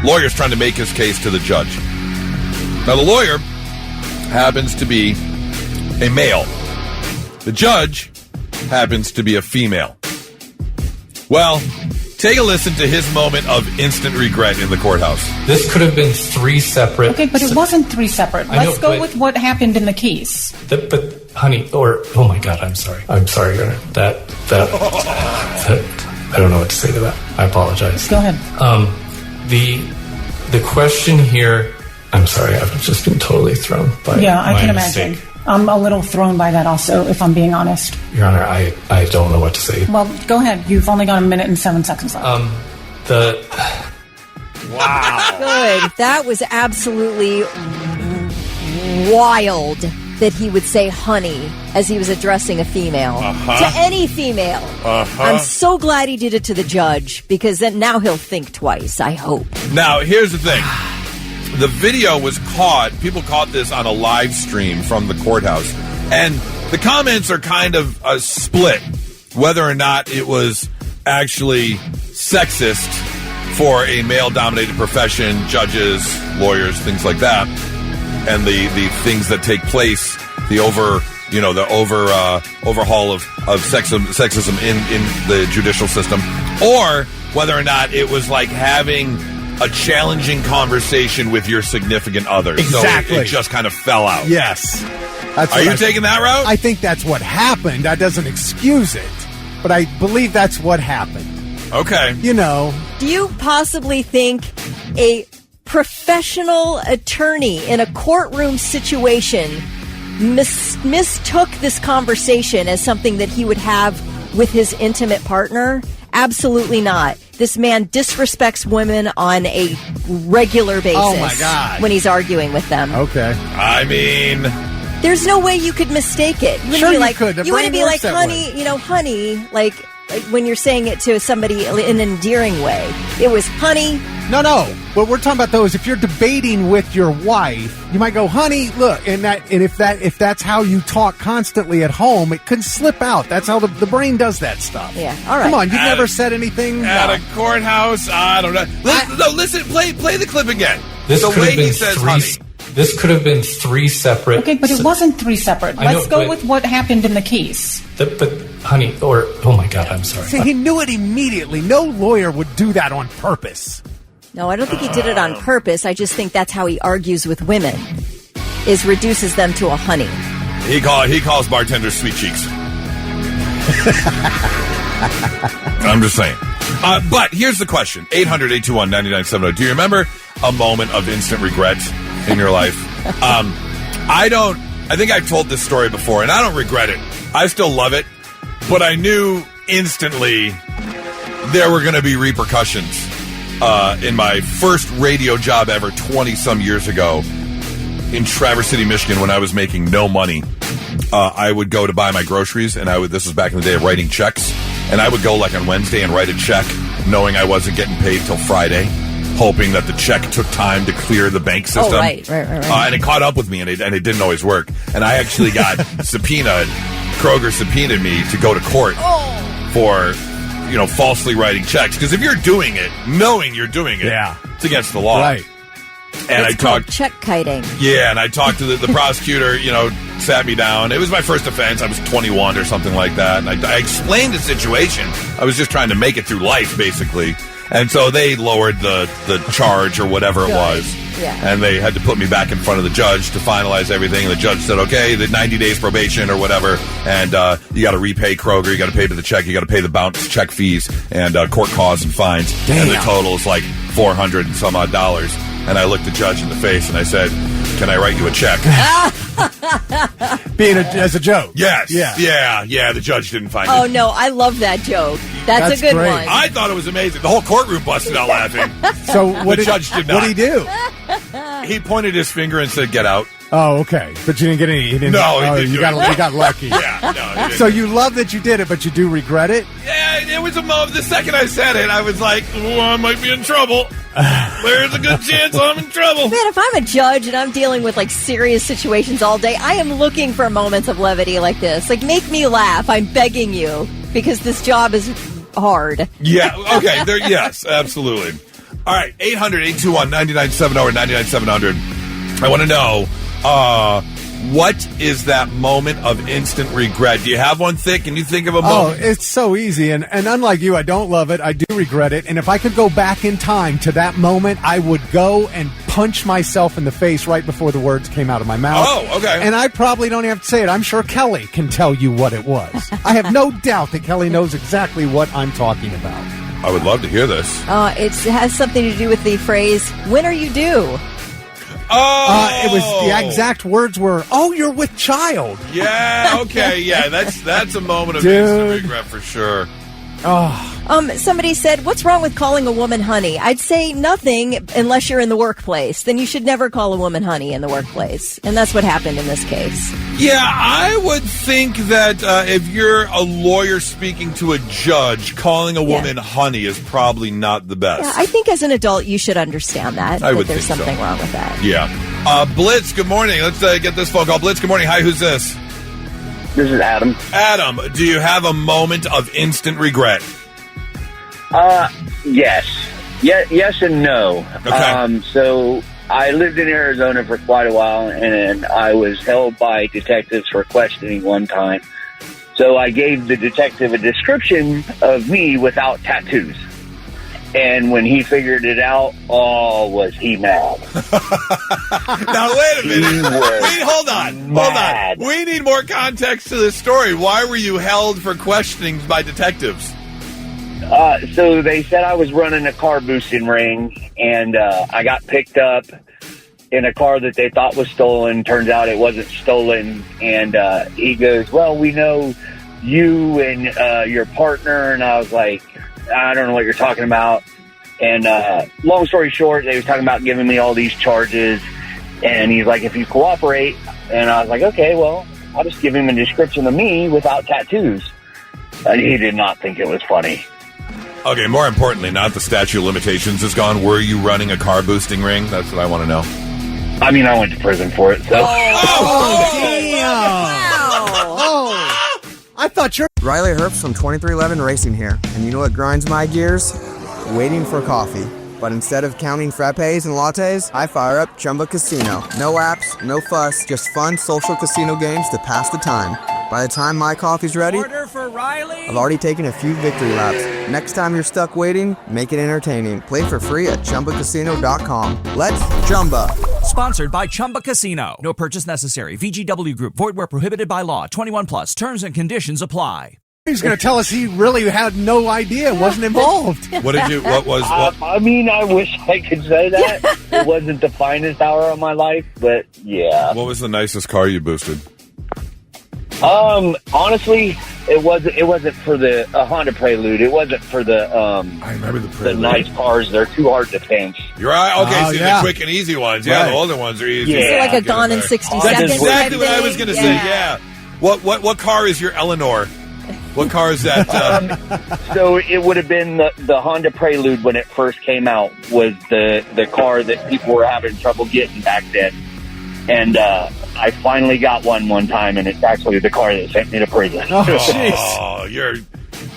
lawyer's trying to make his case to the judge. Now, the lawyer happens to be a male. The judge happens to be a female. Well, take a listen to his moment of instant regret in the courthouse. This could have been 3 separate... Okay, but it wasn't 3 separate. Let's go with what happened in the case. But, honey, oh my God, I'm sorry. I'm sorry, Your Honor. That I don't know what to say to that. I apologize. Go ahead. The question here... I'm sorry, I've just been totally thrown by I can mistake. imagine. I'm a little thrown by that also, if I'm being honest. Your Honor, I don't know what to say. Well, go ahead. You've only got 1 minute and 7 seconds left. Wow. Good. That was absolutely wild that he would say honey as he was addressing a female. To any female. I'm so glad he did it to the judge, because then now he'll think twice, I hope. Now, here's the thing. The video was caught, people caught this on a live stream from the courthouse, and the comments are kind of split, whether or not it was actually sexist for a male-dominated profession, judges, lawyers, things like that, and the things that take place, the overhaul of sexism in the judicial system, or whether or not it was like having a challenging conversation with your significant other. Exactly. So it just kind of fell out. Yes. Are you taking that route? I think that's what happened. That doesn't excuse it, but I believe that's what happened. Okay. You know. Do you possibly think a professional attorney in a courtroom situation mistook this conversation as something that he would have with his intimate partner? Absolutely not. This man disrespects women on a regular basis. Oh, my God. When he's arguing with them. Okay. I mean, there's no way you could mistake it. You wouldn't Sure be you like, could. The you wouldn't brain be works like, that honey, like when you're saying it to somebody in an endearing way. It was, honey. No. What we're talking about though is if you're debating with your wife, you might go, honey, look, and if that's how you talk constantly at home, it could slip out. That's how the brain does that stuff. Yeah. All right. Come on, you've never said anything at a courthouse. I don't know. Listen, play the clip again. This the could way have been he says three. honey. This could have been 3 separate. Okay, but it wasn't 3 separate. I know, Let's go but- with what happened in the case. But honey, or oh my God, I'm sorry. See, he knew it immediately. No lawyer would do that on purpose. No, I don't think he did it on purpose. I just think that's how he argues with women, is reduces them to a honey. He calls bartenders sweet cheeks. I'm just saying. But here's the question. 800-821-9970. Do you remember a moment of instant regret in your life? I think I've told this story before, and I don't regret it. I still love it, but I knew instantly there were going to be repercussions. In my first radio job ever 20-some years ago in Traverse City, Michigan, when I was making no money, I would go to buy my groceries, and this was back in the day of writing checks, and I would go like on Wednesday and write a check knowing I wasn't getting paid till Friday, hoping that the check took time to clear the bank system. Oh, right. And it caught up with me, and it didn't always work. And I actually got Kroger subpoenaed me to go to court for falsely writing checks. Because if you're doing it, knowing you're doing it, it's against the law. Right. And it's called check kiting. Yeah, and I talked to the prosecutor, sat me down. It was my first offense. I was 21 or something like that. And I explained the situation. I was just trying to make it through life, basically. And so they lowered the charge or whatever it was. Yeah. And they had to put me back in front of the judge to finalize everything. And the judge said, okay, the 90 days probation or whatever. And you got to repay Kroger. You got to pay to the check. You got to pay the bounce check fees and court costs and fines. Damn. And the total is like $400 and some odd dollars. And I looked the judge in the face and I said, can I write you a check? As a joke. Yes. Yeah. The judge didn't find it. Oh, no, I love that joke. That's a good great. one. I thought it was amazing. The whole courtroom busted out laughing. So the judge did not. What did he do? He pointed his finger and said, get out. Oh, okay. But you didn't get any. He didn't, No, he didn't you do got it. you got lucky. Yeah, no, he didn't. So you love that you did it, but you do regret it? Yeah, it was a moment. The second I said it, I was like, oh, I might be in trouble. There's a good chance I'm in trouble. Man, if I'm a judge and I'm dealing with like serious situations all day, I am looking for moments of levity like this. Like, make me laugh. I'm begging you, because this job is hard. Yeah, okay. Yes, absolutely. All right, 800-821-9970 or 99-700. I want to know, what is that moment of instant regret? Do you have one, Thick? Can you think of a moment? Oh, it's so easy. And unlike you, I don't love it. I do regret it. And if I could go back in time to that moment, I would go and punch myself in the face right before the words came out of my mouth. Oh, okay. And I probably don't have to say it. I'm sure Kelly can tell you what it was. I have no doubt that Kelly knows exactly what I'm talking about. I would love to hear this. It has something to do with the phrase, when are you due? Oh! It was the exact words were, "Oh, you're with child." Yeah, okay, yeah, that's a moment of instant regret for sure. Oh. Somebody said, what's wrong with calling a woman honey? I'd say nothing unless you're in the workplace. Then you should never call a woman honey in the workplace. And that's what happened in this case. Yeah, I would think that if you're a lawyer speaking to a judge, calling a woman honey is probably not the best. Yeah, I think as an adult you should understand that. I would there's think something so. wrong with that. Yeah. Blitz, good morning. Let's get this phone call. Blitz, good morning. Hi, who's this? This is Adam. Adam, do you have a moment of instant regret? Yes. Yes and no. Okay. So I lived in Arizona for quite a while, and I was held by detectives for questioning one time. So I gave the detective a description of me without tattoos. And when he figured it out, was he mad. Now, wait a minute. Wait, hold on. We need more context to this story. Why were you held for questioning by detectives? So they said I was running a car boosting ring, and I got picked up in a car that they thought was stolen. Turns out it wasn't stolen. And he goes, well, we know you and your partner. And I was like, I don't know what you're talking about. And long story short, they was talking about giving me all these charges. And he's like, if you cooperate. And I was like, okay, well, I'll just give him a description of me without tattoos. And he did not think it was funny. Okay, more importantly, not the statute of limitations is gone. Were you running a car boosting ring? That's what I want to know. I mean, I went to prison for it, so. I thought you're... Riley Herbst from 2311 Racing here. And you know what grinds my gears? Waiting for coffee. But instead of counting frappes and lattes, I fire up Chumba Casino. No apps, no fuss, just fun social casino games to pass the time. By the time my coffee's ready, Order for Riley. I've already taken a few victory laps. Next time you're stuck waiting, make it entertaining. Play for free at ChumbaCasino.com. Let's Chumba. Sponsored by Chumba Casino. No purchase necessary. VGW Group. Void where prohibited by law. 21 plus. Terms and conditions apply. He's going to tell us he really had no idea, wasn't involved. What did you, what was, what? I mean, I wish I could say that. It wasn't the finest hour of my life, but yeah. What was the nicest car you boosted? Honestly, it wasn't for the Honda Prelude. It wasn't for the I remember the Prelude. The nice cars. They're too hard to paint. You're right. Okay, the quick and easy ones. Yeah, the older ones are easy. Yeah. Is it like a Gone in 60 Seconds? That's exactly what I was going to say. Yeah. What car is your Eleanor? What car is that? So it would have been the Honda Prelude when it first came out. Was the car that people were having trouble getting back then. And I finally got one time, and it's actually the car that sent me to prison. Oh,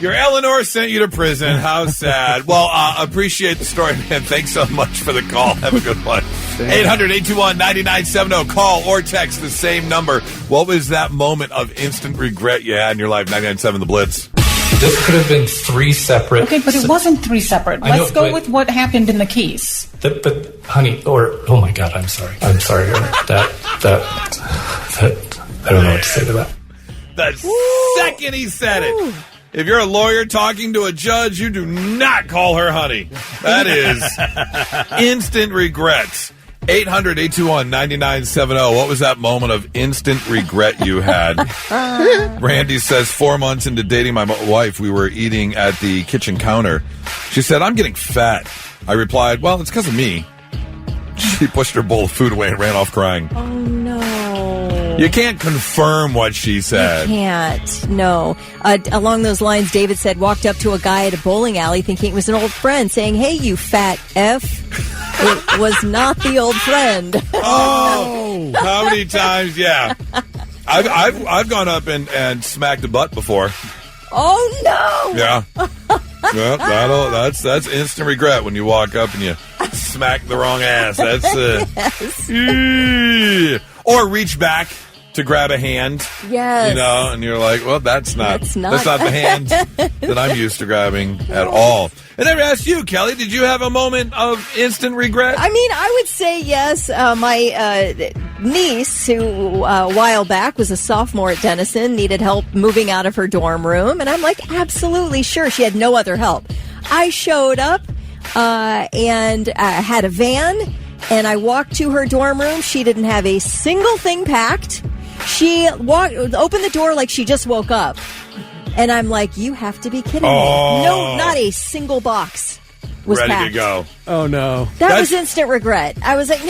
your Eleanor sent you to prison. How sad. Well, appreciate the story, man. Thanks so much for the call. Have a good one. 800-821-9970. Call or text the same number. What was that moment of instant regret you had in your life? 99.7 The Blitz. This could have been three separate... Okay, but it wasn't three separate. Let's go with what happened in the Keys. But, honey, oh my God, I'm sorry. I'm sorry. That, I don't know what to say to that. The second he said it. If you're a lawyer talking to a judge, you do not call her honey. That is instant regrets. 800-821-9970. What was that moment of instant regret you had? Randy says, 4 months into dating my wife, we were eating at the kitchen counter. She said, I'm getting fat. I replied, well, it's because of me. She pushed her bowl of food away and ran off crying. Oh, no. You can't confirm what she said. You can't. No. Along those lines, David said, walked up to a guy at a bowling alley thinking it was an old friend, saying, hey, you fat F. It was not the old friend. Oh, how many times? Yeah. I've gone up and smacked a butt before. Oh, no. Yeah. Well, that's instant regret when you walk up and you smack the wrong ass. That's yes. Or reach back to grab a hand. Yes. You know, and you're like, well, that's not the hand that I'm used to grabbing at all. And then I asked you, Kelly, did you have a moment of instant regret? I mean, I would say yes. My niece, who a while back was a sophomore at Denison, needed help moving out of her dorm room. And I'm like, absolutely sure. She had no other help. I showed up and had a van, and I walked to her dorm room. She didn't have a single thing packed. She opened the door like she just woke up. And I'm like, you have to be kidding me. No, not a single box was ready packed. to go. Oh, no. That was instant regret. I was like,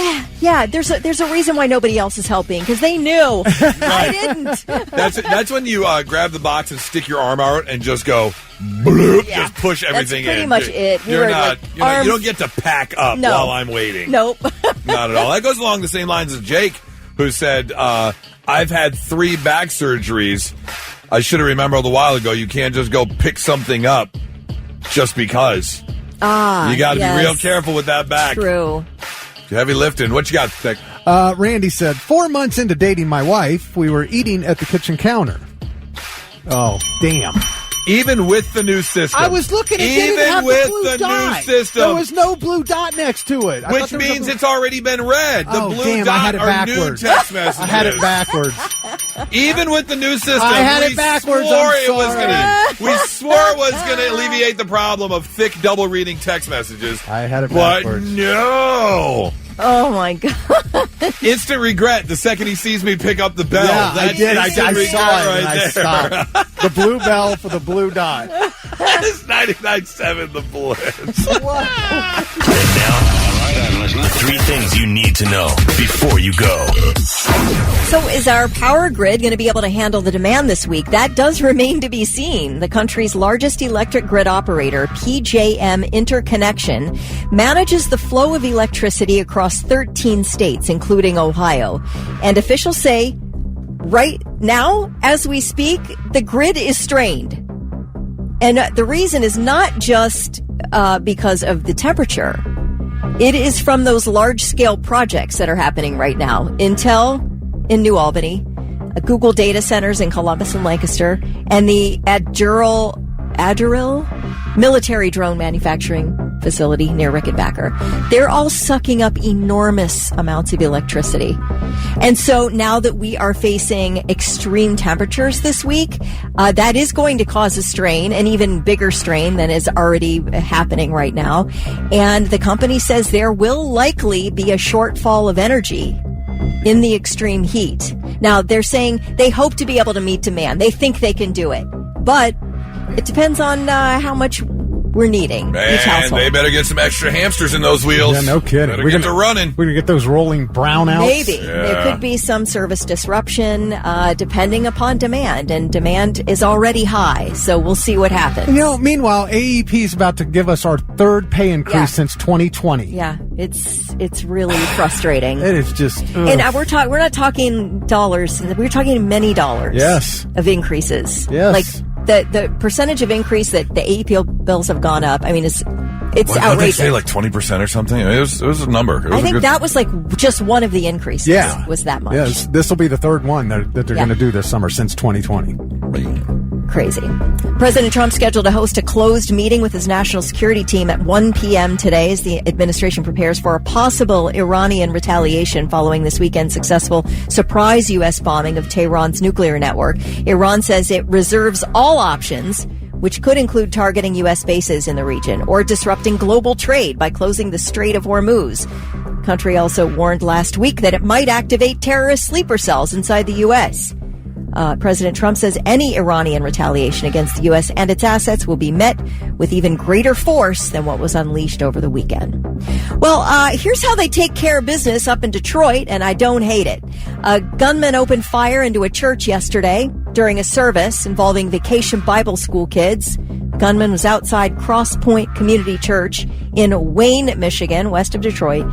yeah, there's a reason why nobody else is helping, because they knew. I didn't. That's when you grab the box and stick your arm out and just go, bloop, just push everything That's pretty in. much it. You don't get to pack up while I'm waiting. Nope. Not at all. That goes along the same lines as Jake, who said, I've had 3 back surgeries. I should have remembered a while ago, you can't just go pick something up just because. You got to be real careful with that back. True. Heavy lifting. What you got, Nick? Randy said, 4 months into dating my wife, we were eating at the kitchen counter. Oh, damn. Even with the new system. I was looking at it. Even with the new system. There was no blue dot next to it. Which means it's already been read. The blue I dot had it are backwards. new text messages. I had it backwards. Even with the new system, I had it backwards. We swore it was going to alleviate the problem of thick double reading text messages. I had it But backwards. no. Oh, my God. Instant regret the second he sees me pick up the bell. Yeah, I did. I saw it and I there. stopped. The blue bell for the blue dot. It's 99.7 The Blitz. And now, I'm listening. 3 things you need to know before you go. So is our power grid going to be able to handle the demand this week? That does remain to be seen. The country's largest electric grid operator, PJM Interconnection, manages the flow of electricity across 13 states, including Ohio. And officials say right now, as we speak, the grid is strained. And the reason is not just because of the temperature. It is from those large-scale projects that are happening right now. Intel in New Albany, Google data centers in Columbus and Lancaster, and the Aduril military drone manufacturing facility near Rickenbacker. They're all sucking up enormous amounts of electricity. And so now that we are facing extreme temperatures this week, that is going to cause a strain, an even bigger strain than is already happening right now. And the company says there will likely be a shortfall of energy in the extreme heat. Now, they're saying they hope to be able to meet demand. They think they can do it. But it depends on how much we're needing each household. They better get some extra hamsters in those wheels. Yeah, no kidding. Better get to running. We're going to get those rolling brownouts. Maybe. Yeah. There could be some service disruption depending upon demand, and demand is already high, so we'll see what happens. You know, meanwhile, AEP is about to give us our third pay increase since 2020. Yeah, it's really frustrating. It is just... ugh. And we're not talking dollars. We're talking many dollars of increases. Yes. Like, the percentage of increase that the AEP bills have gone up, I mean, it's What, outrageous. did they say, like 20% or something? It was a number. I think that was like just one of the increases was that much. Yes, this will be the third one that they're going to do this summer since 2020. Crazy. President Trump scheduled to host a closed meeting with his national security team at 1 p.m. today as the administration prepares for a possible Iranian retaliation following this weekend's successful surprise U.S. bombing of Tehran's nuclear network. Iran says it reserves all options, which could include targeting U.S. bases in the region or disrupting global trade by closing the Strait of Hormuz. The country also warned last week that it might activate terrorist sleeper cells inside the U.S. President Trump says any Iranian retaliation against the U.S. and its assets will be met with even greater force than what was unleashed over the weekend. Well, here's how they take care of business up in Detroit, and I don't hate it. A gunman opened fire into a church yesterday during a service involving Vacation Bible School kids. The gunman was outside Cross Point Community Church in Wayne, Michigan, west of Detroit.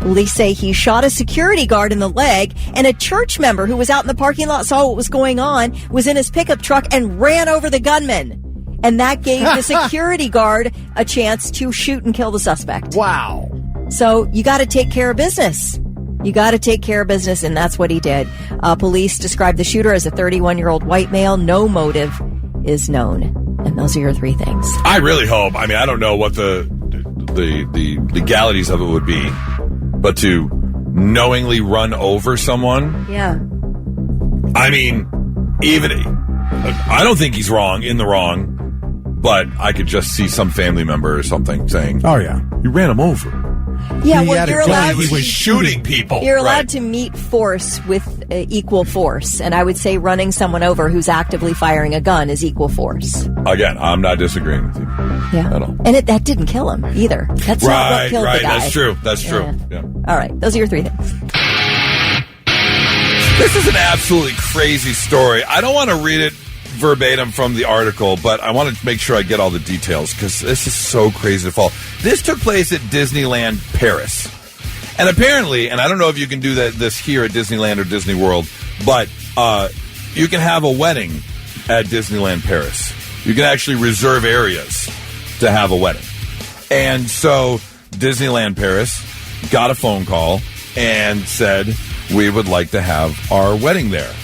Police say he shot a security guard in the leg, and a church member who was out in the parking lot saw what was going on, was in his pickup truck, and ran over the gunman. And that gave the security guard a chance to shoot and kill the suspect. Wow. So you got to take care of business. You got to take care of business, and that's what he did. Police described the shooter as a 31-year-old white male. No motive is known. And those are your 3 things. I really hope. I mean, I don't know what the legalities of it would be, but to knowingly run over someone. Yeah. I mean, I don't think he's in the wrong, but I could just see some family member or something saying, "Oh yeah, you ran him over." Yeah, well, you're allowed. He was shooting people. You're allowed to meet force with equal force, and I would say running someone over who's actively firing a gun is equal force. Again, I'm not disagreeing with you. Yeah, at all. And that didn't kill him either. That's not what killed the guy. That's true. That's true. Yeah. All right, those are your 3 things. This is an absolutely crazy story. I don't want to read it verbatim from the article, but I want to make sure I get all the details because this is so crazy to follow. This took place at Disneyland Paris. And apparently, and I don't know if you can do this here at Disneyland or Disney World, but you can have a wedding at Disneyland Paris. You can actually reserve areas to have a wedding. And so Disneyland Paris got a phone call and said, we would like to have our wedding there.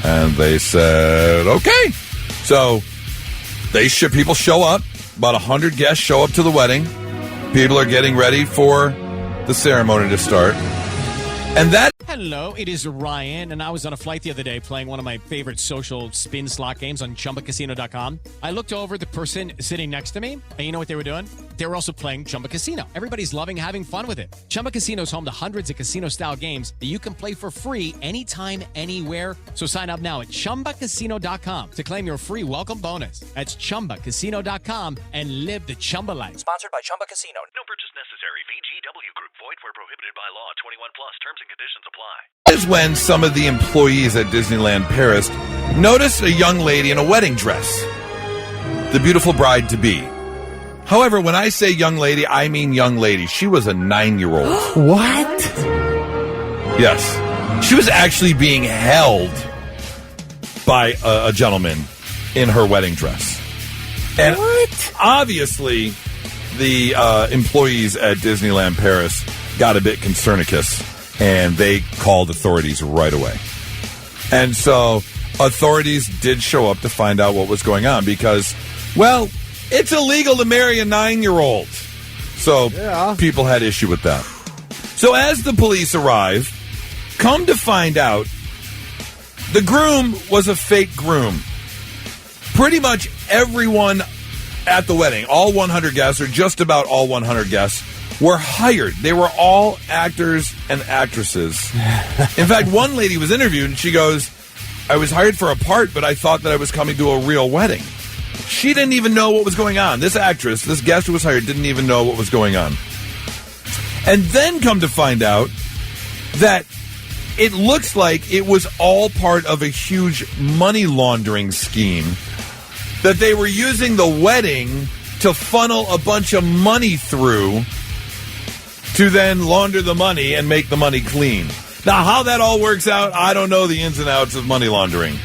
And they said, okay. So people show up. About 100 guests show up to the wedding. People are getting ready for the ceremony to start. And that... Hello, it is Ryan, and I was on a flight the other day playing one of my favorite social spin slot games on ChumbaCasino.com. I looked over the person sitting next to me, and you know what they were doing? They were also playing Chumba Casino. Everybody's loving having fun with it. Chumba Casino is home to hundreds of casino-style games that you can play for free anytime, anywhere. So sign up now at ChumbaCasino.com to claim your free welcome bonus. That's ChumbaCasino.com and live the Chumba life. Sponsored by Chumba Casino. No purchase necessary. VGW Group. Void where prohibited by law. 21 plus. Terms and conditions apply. Is when some of the employees at Disneyland Paris noticed a young lady in a wedding dress. The beautiful bride-to-be. However, when I say young lady, I mean young lady. She was a 9-year-old. What? Yes. She was actually being held by a gentleman in her wedding dress. And obviously, the employees at Disneyland Paris got a bit concernicus, and they called authorities right away. And so authorities did show up to find out what was going on because, well, it's illegal to marry a 9-year-old. So people had issue with that. So as the police arrive, come to find out, the groom was a fake groom. Pretty much everyone at the wedding, all 100 guests, or just about all 100 guests, were hired. They were all actors and actresses. In fact, one lady was interviewed, and she goes, I was hired for a part, but I thought that I was coming to a real wedding. She didn't even know what was going on. This actress, this guest who was hired, didn't even know what was going on. And then come to find out that it looks like it was all part of a huge money laundering scheme, that they were using the wedding to funnel a bunch of money through to then launder the money and make the money clean. Now, how that all works out, I don't know the ins and outs of money laundering.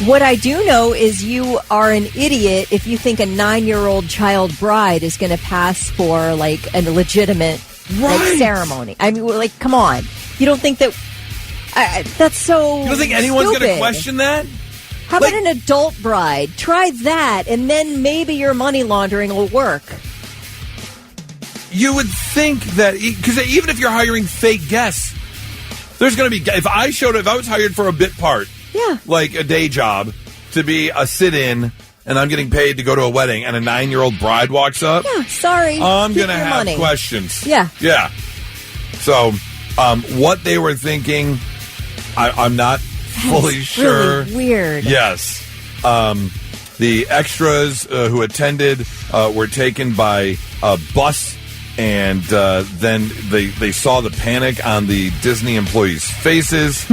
What I do know is you are an idiot if you think a 9-year-old child bride is going to pass for, like, a legitimate ceremony. I mean, like, come on. You don't think that... that's so You don't think anyone's going to question that? How about an adult bride? Try that, and then maybe your money laundering will work. You would think that, because even if you're hiring fake guests, there's going to be, if I was hired for a bit part, like a day job, to be a sit-in, and I'm getting paid to go to a wedding, and a 9-year-old bride walks up, sorry, I'm going to have questions. Yeah. So, what they were thinking, I'm not fully sure. Really weird. Yes. The extras who attended were taken by a bus, and then they saw the panic on the Disney employees' faces.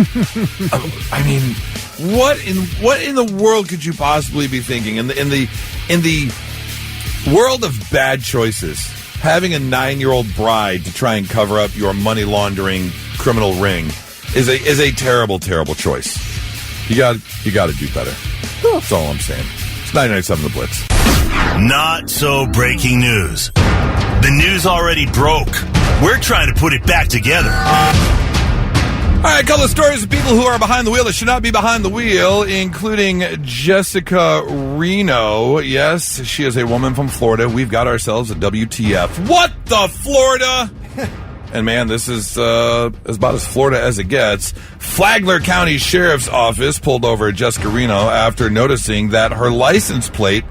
I mean, what in the world could you possibly be thinking? In the world of bad choices, having a 9-year-old bride to try and cover up your money laundering criminal ring is a terrible, terrible choice. You got to do better. That's all I'm saying. It's 99.7 The Blitz. Not so breaking news. The news already broke. We're trying to put it back together. All right, a couple of stories of people who are behind the wheel that should not be behind the wheel, including Jessica Reno. Yes, she is a woman from Florida. We've got ourselves a WTF. What the Florida? And man, this is about as Florida as it gets. Flagler County Sheriff's Office pulled over Jessica Reno after noticing that her license plate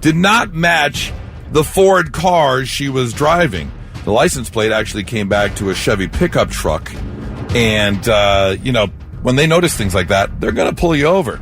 did not match the Ford car she was driving. The license plate actually came back to a Chevy pickup truck. And, when they notice things like that, they're going to pull you over.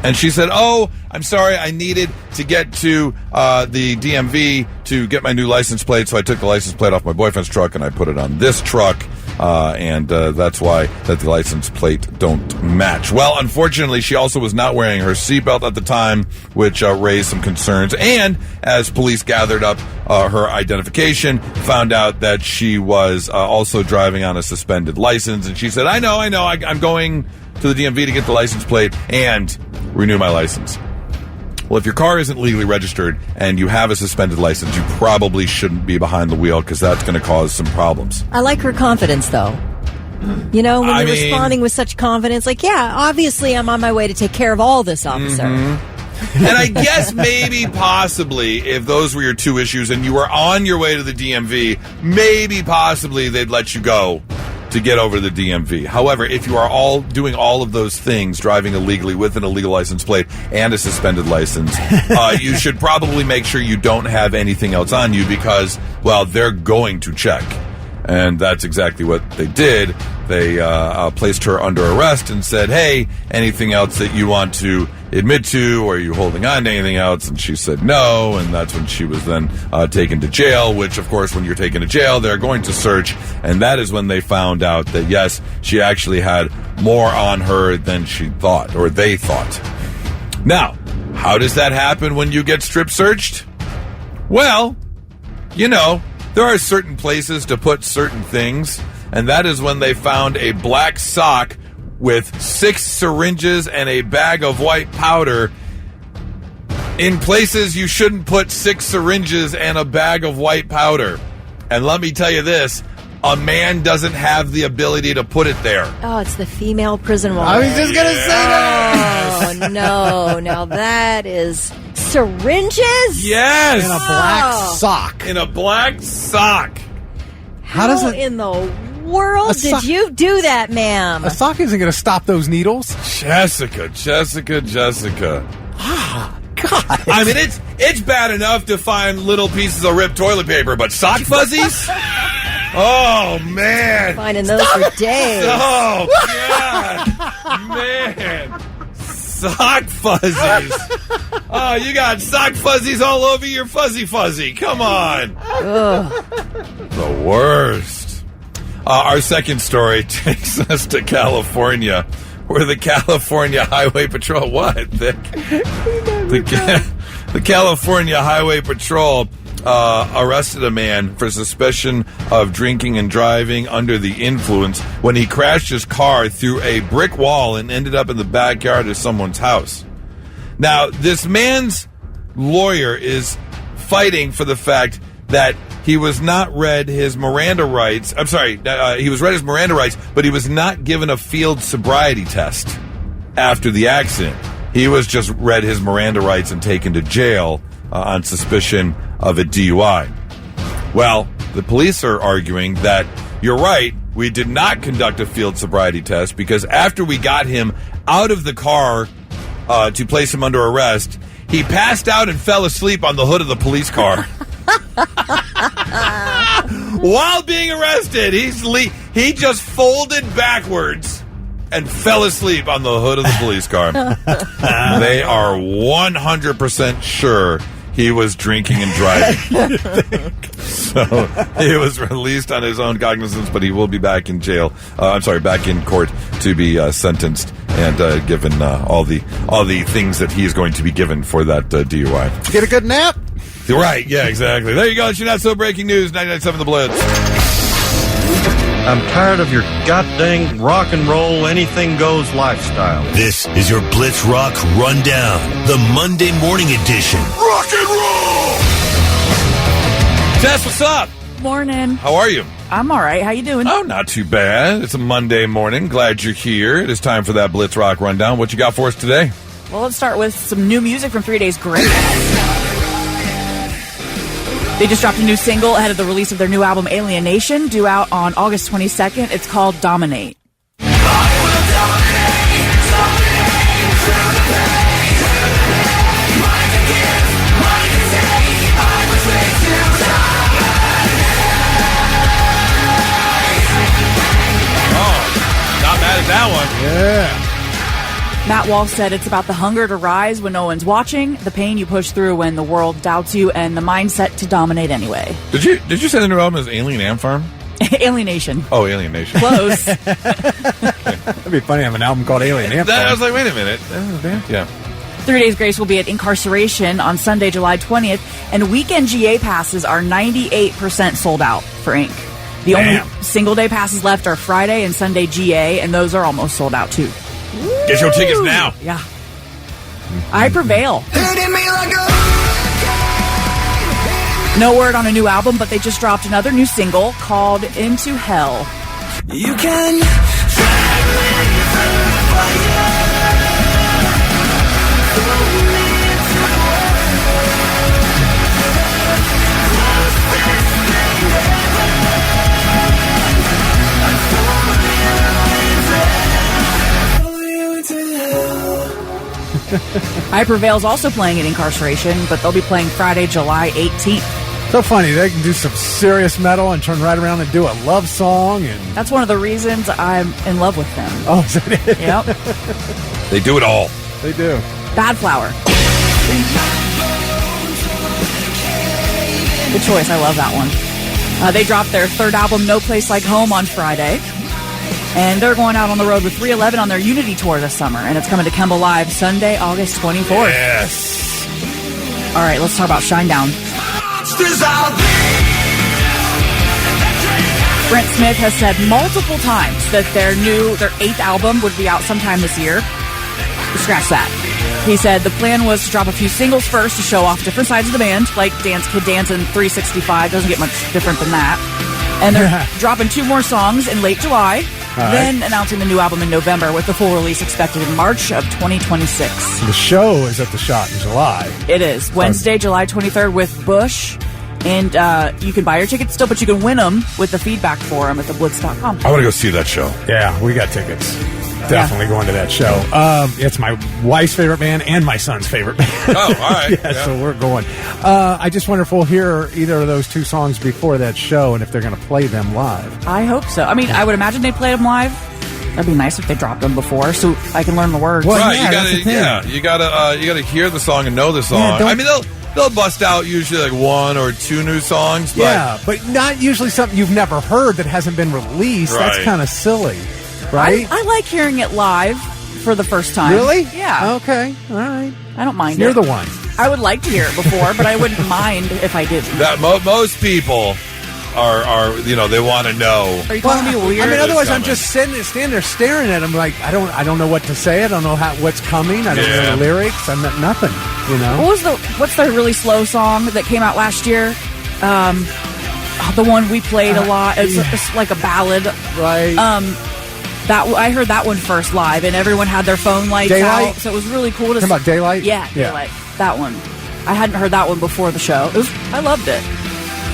And she said, oh, I'm sorry, I needed to get to the DMV to get my new license plate, so I took the license plate off my boyfriend's truck and I put it on this truck, and that's why that the license plate don't match. Well, unfortunately, she also was not wearing her seatbelt at the time, which raised some concerns. And as police gathered up her identification, found out that she was also driving on a suspended license. And she said, I know, I'm going to the DMV to get the license plate and renew my license. Well, if your car isn't legally registered and you have a suspended license, you probably shouldn't be behind the wheel because that's going to cause some problems. I like her confidence, though. You know, when you're responding with such confidence, like, yeah, obviously I'm on my way to take care of all this, officer. And I guess maybe possibly if those were your two issues and you were on your way to the DMV, maybe possibly they'd let you go to get over to the DMV. However, if you are all doing all of those things, driving illegally with an illegal license plate and a suspended license, you should probably make sure you don't have anything else on you because, well, they're going to check. And that's exactly what they did. They placed her under arrest and said, hey, anything else that you want to admit to, or are you holding on to anything else? And she said no, and that's when she was then taken to jail, which, of course, when you're taken to jail, they're going to search, and that is when they found out that, yes, she actually had more on her than she thought, or they thought. Now, how does that happen when you get strip searched? Well, you know, there are certain places to put certain things, and that is when they found a black sock with 6 syringes and a bag of white powder in places you shouldn't put 6 syringes and a bag of white powder. And let me tell you this, a man doesn't have the ability to put it there. Oh, it's the female prison wall. I was just going to say that. Oh, no. Now that is syringes? Yes. In a black sock. In a black sock. How does it... in the world did you do that, ma'am? A sock isn't going to stop those needles. Jessica. Ah, God. I mean, it's bad enough to find little pieces of ripped toilet paper, but sock fuzzies? Oh, man. Finding those for days. Oh, God. Man. Sock fuzzies. Oh, you got sock fuzzies all over your fuzzy. Come on. Ugh. The worst. Our second story takes us to California, where the California Highway Patrol... What, Vic? The California Highway Patrol arrested a man for suspicion of drinking and driving under the influence when he crashed his car through a brick wall and ended up in the backyard of someone's house. Now, this man's lawyer is fighting for the fact that he was not read his Miranda rights. I'm sorry, he was read his Miranda rights, but he was not given a field sobriety test after the accident. He was just read his Miranda rights and taken to jail on suspicion of a DUI. Well, the police are arguing that you're right, we did not conduct a field sobriety test because after we got him out of the car to place him under arrest, he passed out and fell asleep on the hood of the police car. While being arrested, he just folded backwards and fell asleep on the hood of the police car. They are 100% sure he was drinking and driving. So he was released on his own cognizance, but he will be back in jail. Back in court to be sentenced and given all the things that he is going to be given for that DUI. Get a good nap. Right, yeah, exactly. There you go. It's your Not So Breaking News, 99.7 The Blitz. I'm tired of your goddamn rock and roll, anything goes lifestyle. This is your Blitz Rock Rundown, the Monday morning edition. Rock and roll! Tess, what's up? Morning. How are you? I'm all right. How you doing? Oh, not too bad. It's a Monday morning. Glad you're here. It is time for that Blitz Rock Rundown. What you got for us today? Well, let's start with some new music from 3 Days Grace. They just dropped a new single ahead of the release of their new album, Alienation, due out on August 22nd. It's called Dominate. Not mad at that one. Yeah. Matt Walsh said it's about the hunger to rise when no one's watching, the pain you push through when the world doubts you, and the mindset to dominate anyway. Did you say the new album is Alien Ant Farm? Alienation. Oh, Alienation. Close. That'd be funny to have an album called Alien Ant Farm. I was like, wait a minute. Yeah. 3 Days Grace will be at Incarceration on Sunday, July 20th, and weekend GA passes are 98% sold out for Inc. The only single-day passes left are Friday and Sunday GA, and those are almost sold out, too. Get your tickets now. Yeah. I Prevail. No word on a new album, but they just dropped another new single called Into Hell. You can I Prevail's also playing at Incarceration, but they'll be playing Friday, July 18th. So funny, they can do some serious metal and turn right around and do a love song. And That's one of the reasons I'm in love with them. Oh, is that it? Yep. They do it all. They do. Bad Flower. Good choice. I love that one. They dropped their third album, No Place Like Home, on Friday. And they're going out on the road with 311 on their Unity tour this summer. And it's coming to Kemba Live Sunday, August 24th. Yes. All right, let's talk about Shinedown. Brent Smith has said multiple times that their 8th album would be out sometime this year. Scratch that. He said the plan was to drop a few singles first to show off different sides of the band, like Dance Kid Dance and 365. Doesn't get much different than that. And they're dropping 2 more songs in late July, then announcing the new album in November, with the full release expected in March of 2026. The show is at the Shot in July. It is. Wednesday, July 23rd with Bush. And you can buy your tickets still, but you can win them with the feedback forum at theblitz.com. I want to go see that show. Yeah, we got tickets. Definitely going to that show. It's my wife's favorite band and my son's favorite band. Oh, all right. So we're going. I just wonder if we'll hear either of those 2 songs before that show and if they're going to play them live. I hope so. I mean, I would imagine they played them live. That'd be nice if they dropped them before, so I can learn the words. Well, right, you gotta hear the song and know the song. I mean, they'll bust out usually like 1 or 2 new songs. But but not usually something you've never heard that hasn't been released. Right. That's kind of silly, right? I like hearing it live for the first time. Really? Yeah. Okay. All right. I don't mind You're it. the one. I would like to hear it before, but I wouldn't mind if I didn't. That most people are they want to know. Are you calling me weird? I mean, otherwise I'm just standing there staring at them like I don't know what to say. I don't know what's coming. I don't know the lyrics. I'm not nothing. You know. What's the really slow song that came out last year? The one we played a lot. It's like a ballad, right? That I heard that one first live, and everyone had their phone lights Daylight? out, so it was really cool to. Talking about Daylight? Yeah, Daylight. That one. I hadn't heard that one before the show. I loved it.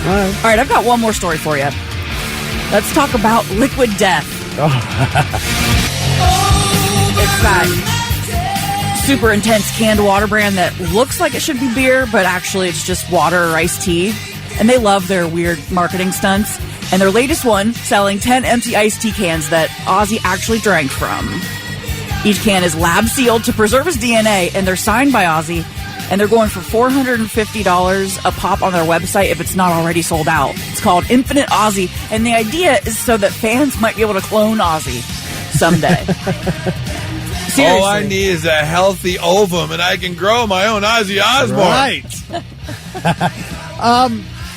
All right, I've got one more story for you. Let's talk about Liquid Death. It's that super intense canned water brand that looks like it should be beer, but actually it's just water or iced tea. And they love their weird marketing stunts. And their latest one, selling 10 empty iced tea cans that Ozzy actually drank from. Each can is lab sealed to preserve his DNA, and they're signed by Ozzy. And they're going for $450 a pop on their website if it's not already sold out. It's called Infinite Ozzy, and the idea is so that fans might be able to clone Ozzy someday. Seriously. All I need is a healthy ovum, and I can grow my own Ozzy Osbourne. Right.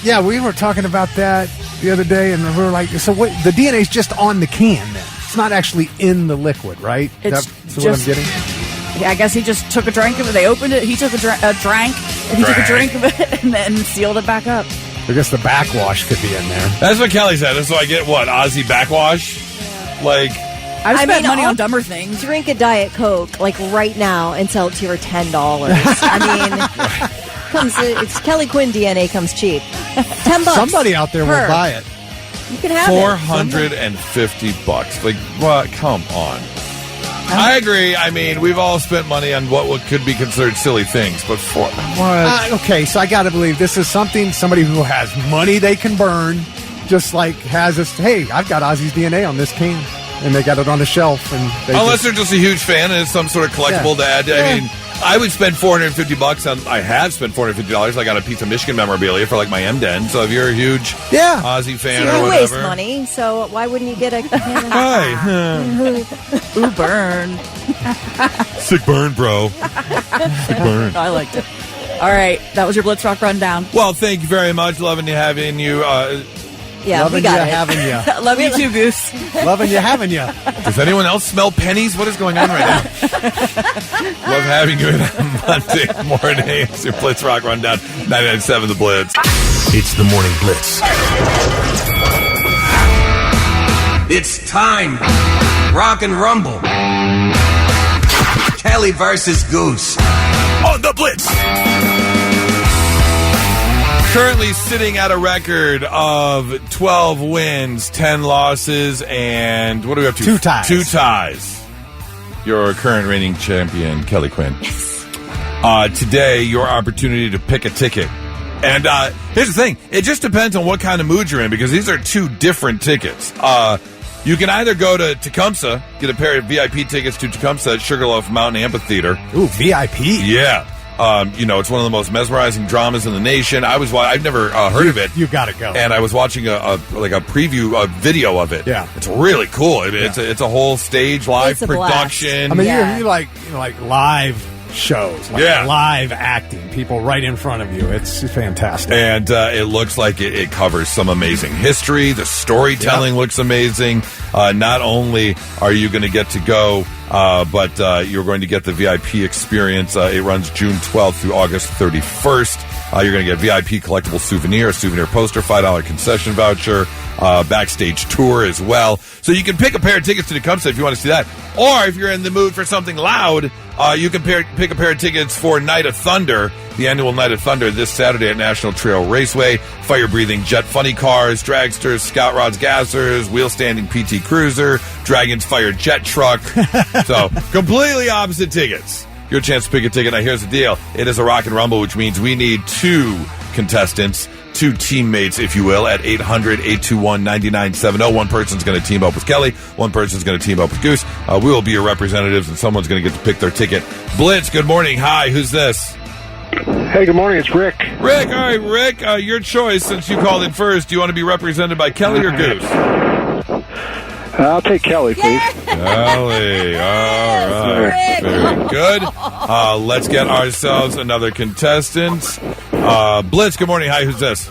Yeah, we were talking about that the other day, and we were like, so what? The DNA's just on the can, then. It's not actually in the liquid, right? It's That's what I'm getting? I guess he just took a drink of it. They opened it. He took a drink, and he took a drink of it, and then sealed it back up. I guess the backwash could be in there. That's what Kelly said. So I get what? Ozzy backwash? Like, I've spent money on dumber things. Drink a Diet Coke like right now and sell it to you for $10. I mean, it's Kelly Quinn DNA comes cheap. $10. Somebody out there will buy it. You can have $450. Like, what? Come on. I agree. I mean, we've all spent money on what could be considered silly things, but for what? Okay, so I got to believe this is somebody who has money they can burn, just like has this. Hey, I've got Ozzy's DNA on this can, and they got it on the shelf. And unless they're just a huge fan and it's some sort of collectible to add. I mean, I would spend $450 on. I have spent $450. I got a piece of Michigan memorabilia for like my M-Den. So if you're a huge Ozzy fan or you whatever, waste money. So why wouldn't you get a? Ooh, burn! Sick burn, bro. Sick burn. I liked it. All right, that was your Blitz Rock rundown. Well, thank you very much. Loving having you Yeah, Loving we got you, it. having you. Love you too, Goose. Loving you, having you. Does anyone else smell pennies? What is going on right now? Love having you on Monday morning. It's your Blitz Rock Rundown, 99.7 The Blitz. It's the Morning Blitz. It's time. Rock and Rumble. Kelly versus Goose. On the Blitz. Currently sitting at a record of 12 wins, 10 losses, and what are we up to? 2 ties. 2 ties. Your current reigning champion, Kelly Quinn. Yes. Today, your opportunity to pick a ticket. And here's the thing. It just depends on what kind of mood you're in, because these are 2 different tickets. You can either go to Tecumseh, get a pair of VIP tickets to Tecumseh at Sugarloaf Mountain Amphitheater. Ooh, VIP? Yeah. It's one of the most mesmerizing dramas in the nation. I've never heard of it. You got to go. And I was watching a preview, a video of it. Yeah. It's really cool. It's a whole stage live production. I mean, you like live shows, live acting, people right in front of you. It's fantastic. And it looks like it covers some amazing history. The storytelling looks amazing. Not only are you going to get to go, but you're going to get the VIP experience. It runs June 12th through August 31st. You're going to get VIP collectible souvenir, a souvenir poster, $5 concession voucher, backstage tour as well. So you can pick a pair of tickets to Tecumseh if you want to see that. Or if you're in the mood for something loud, you can pick a pair of tickets for Night of Thunder, the annual Night of Thunder this Saturday at National Trail Raceway. Fire-breathing jet funny cars, dragsters, scout rods, gassers, wheel-standing PT Cruiser, Dragon's Fire jet truck. So completely opposite tickets. Your chance to pick a ticket. Now here's the deal. It is a Rock and Rumble, which means we need 2 contestants, 2 teammates, if you will, at 800-821-9970. One person's going to team up with Kelly. One person's going to team up with Goose. We will be your representatives, and someone's going to get to pick their ticket. Blitz, good morning. Hi, who's this? Hey, good morning. It's Rick. Rick, all right, Rick, your choice since you called in first. Do you want to be represented by Kelly or Goose? I'll take Kelly, please. Kelly, all right. Very good. Let's get ourselves another contestant. Blitz, good morning. Hi, who's this?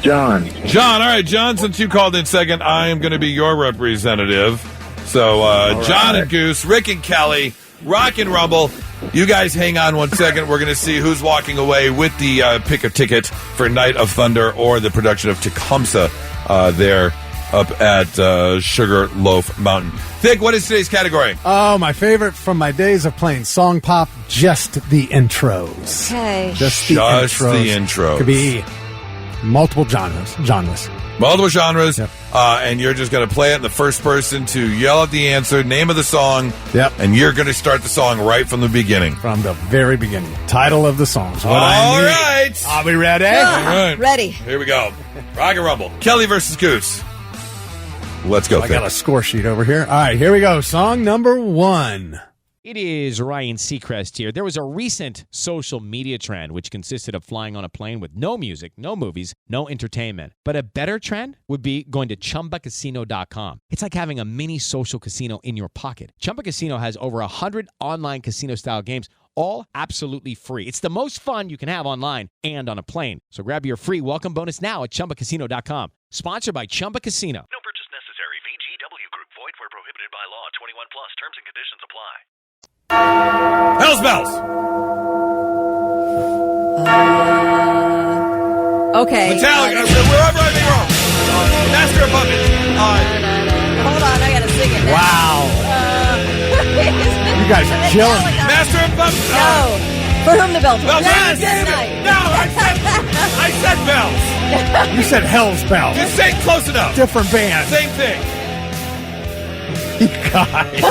John. John, all right, John, since you called in second, I am going to be your representative. So, John and Goose, Rick and Kelly, Rock and Rumble. You guys hang on one second. We're going to see who's walking away with the pick a ticket for Night of Thunder or the production of Tecumseh there up at Sugarloaf Mountain. Vic, what is today's category? Oh, my favorite from my days of playing song pop, just the intros. Okay. Just the intros. Could be multiple genres. Multiple genres. Yep. And you're just going to play it, and the first person to yell out the answer, name of the song. Yep. And you're going to start the song right from the beginning. From the very beginning. Title of the song. All right. Are we ready? All right. Ready. Here we go. Rock and Rumble. Kelly versus Goose. Let's go. I got a score sheet over here. All right, here we go. Song number 1. It is Ryan Seacrest here. There was a recent social media trend which consisted of flying on a plane with no music, no movies, no entertainment. But a better trend would be going to ChumbaCasino.com. It's like having a mini social casino in your pocket. Chumba Casino has over 100 online casino-style games, all absolutely free. It's the most fun you can have online and on a plane. So grab your free welcome bonus now at ChumbaCasino.com. Sponsored by Chumba Casino. No purchase necessary. VGW Group. Void where prohibited by law. 21 plus. Terms and conditions apply. Hell's Bells. Okay. Metallica. Wherever I may wrong. Master of Puppets. Hold on, I gotta sing it now. Wow. You guys are killing me. Master of Puppets. No. For whom the bell tolls. Yes. No, I said Bells. You said Hell's Bells. Just say close enough. Different band. Same thing. You guys.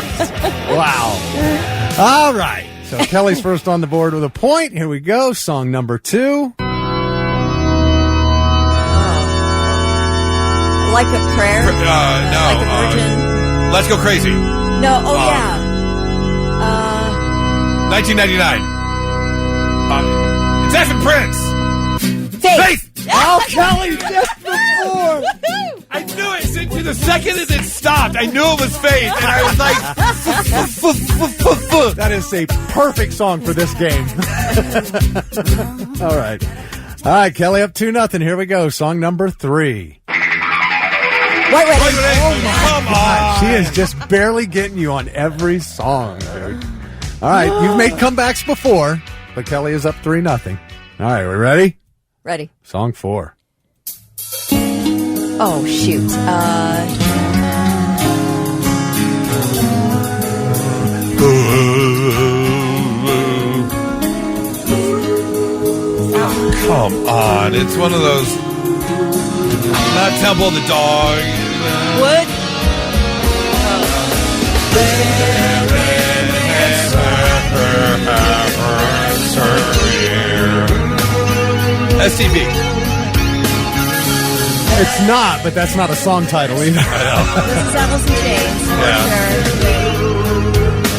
Wow. All right. So Kelly's first on the board with a point. Here we go. Song number 2. Like a prayer? No. Like a virgin? Let's Go Crazy. No. Oh, yeah. 1999. It's F and Prince. Faith. Oh, Kelly just before. I knew it. To the second as it stopped, I knew it was Faith, and I was like, that is a perfect song for this game. All right, Kelly, up 2-0. Here we go. Song number 3. White Wedding. Come on. She is just barely getting you on every song, dude. All right, you've made comebacks before, but Kelly is up 3-0. All right, we ready? Ready. Song 4. Oh, shoot. Oh, come on. It's one of those. Not Temple of the Dog. What? STP. It's not, but that's not a song title either. I know. This is Apples and Chains. Yeah.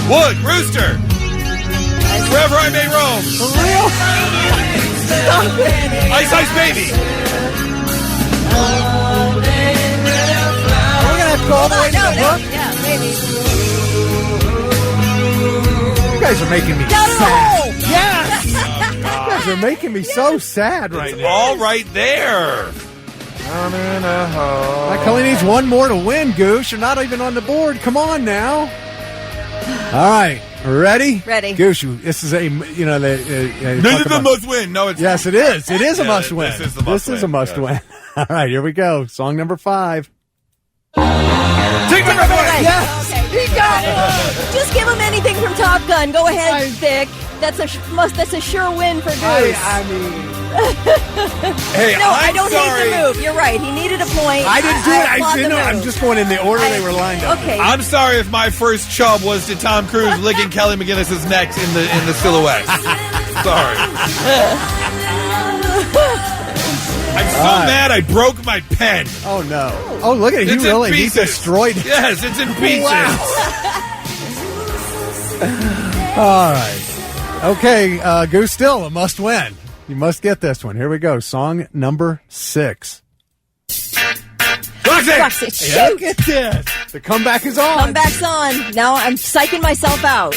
Wood, Rooster. Wherever I may roam. For real? Stop it. Ice Ice Baby. We're going to have to go all the way to the book? Yeah, maybe. You guys are making me Down in the sad. hole. Yes! You guys are making me so sad right now. All right there. Kelly needs one more to win, Goose. You're not even on the board. Come on now. All right. Ready? Ready. Goose, this is a, This is a must win. No, it's Yes, it is. It is a must win. This is the must win. This is a must win. All right, here we go. Song number 5. Take my breath away. Yes. Okay, he got it. Just give him anything from Top Gun. Go ahead, Vic. That's a sure win for Goose. I mean... Hey, no, I don't sorry. hate the move. You're right. He needed a point. I didn't do it. applaud the move. I'm just going in the order they were lined up. Okay. I'm sorry if my first chub was to Tom Cruise licking Kelly McGinnis's neck in the silhouette. Sorry. I'm so mad I broke my pen. Oh no! Oh look at it! It's He really in he pieces. destroyed it. Yes, it's in pieces. Wow. All right. Okay, Goose, still a must win. You must get this one. Here we go. Song number 6. Roxy, shoot. Look at this. The comeback is on. Comeback's on. Now I'm psyching myself out.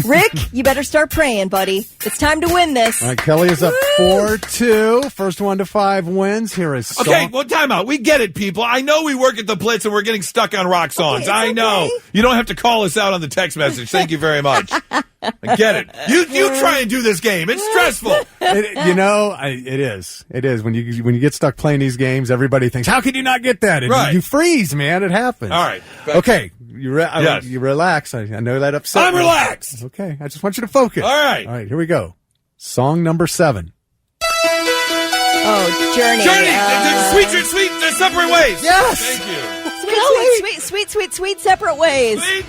Rick, you better start praying, buddy. It's time to win this. All right, Kelly is up 4-2. First 1 to 5 wins. Here is song. Okay, well, time out. We get it, people. I know we work at the Blitz and we're getting stuck on rock songs. Okay, I know. okay. You don't have to call us out on the text message. Thank you very much. I get it. You try and do this game. It's stressful. It is. It is. When you get stuck playing these games, everybody thinks, how can you not get that? And Right. you freeze, man. It happens. All right. Okay. You Yes. you relax. I know that upset I'm me. relaxed. Okay. I just want you to focus. All right. All right. Here we go. Song number 7. Oh, Journey. Sweet, separate ways. Yes. Thank you. Sweet separate ways. Sweet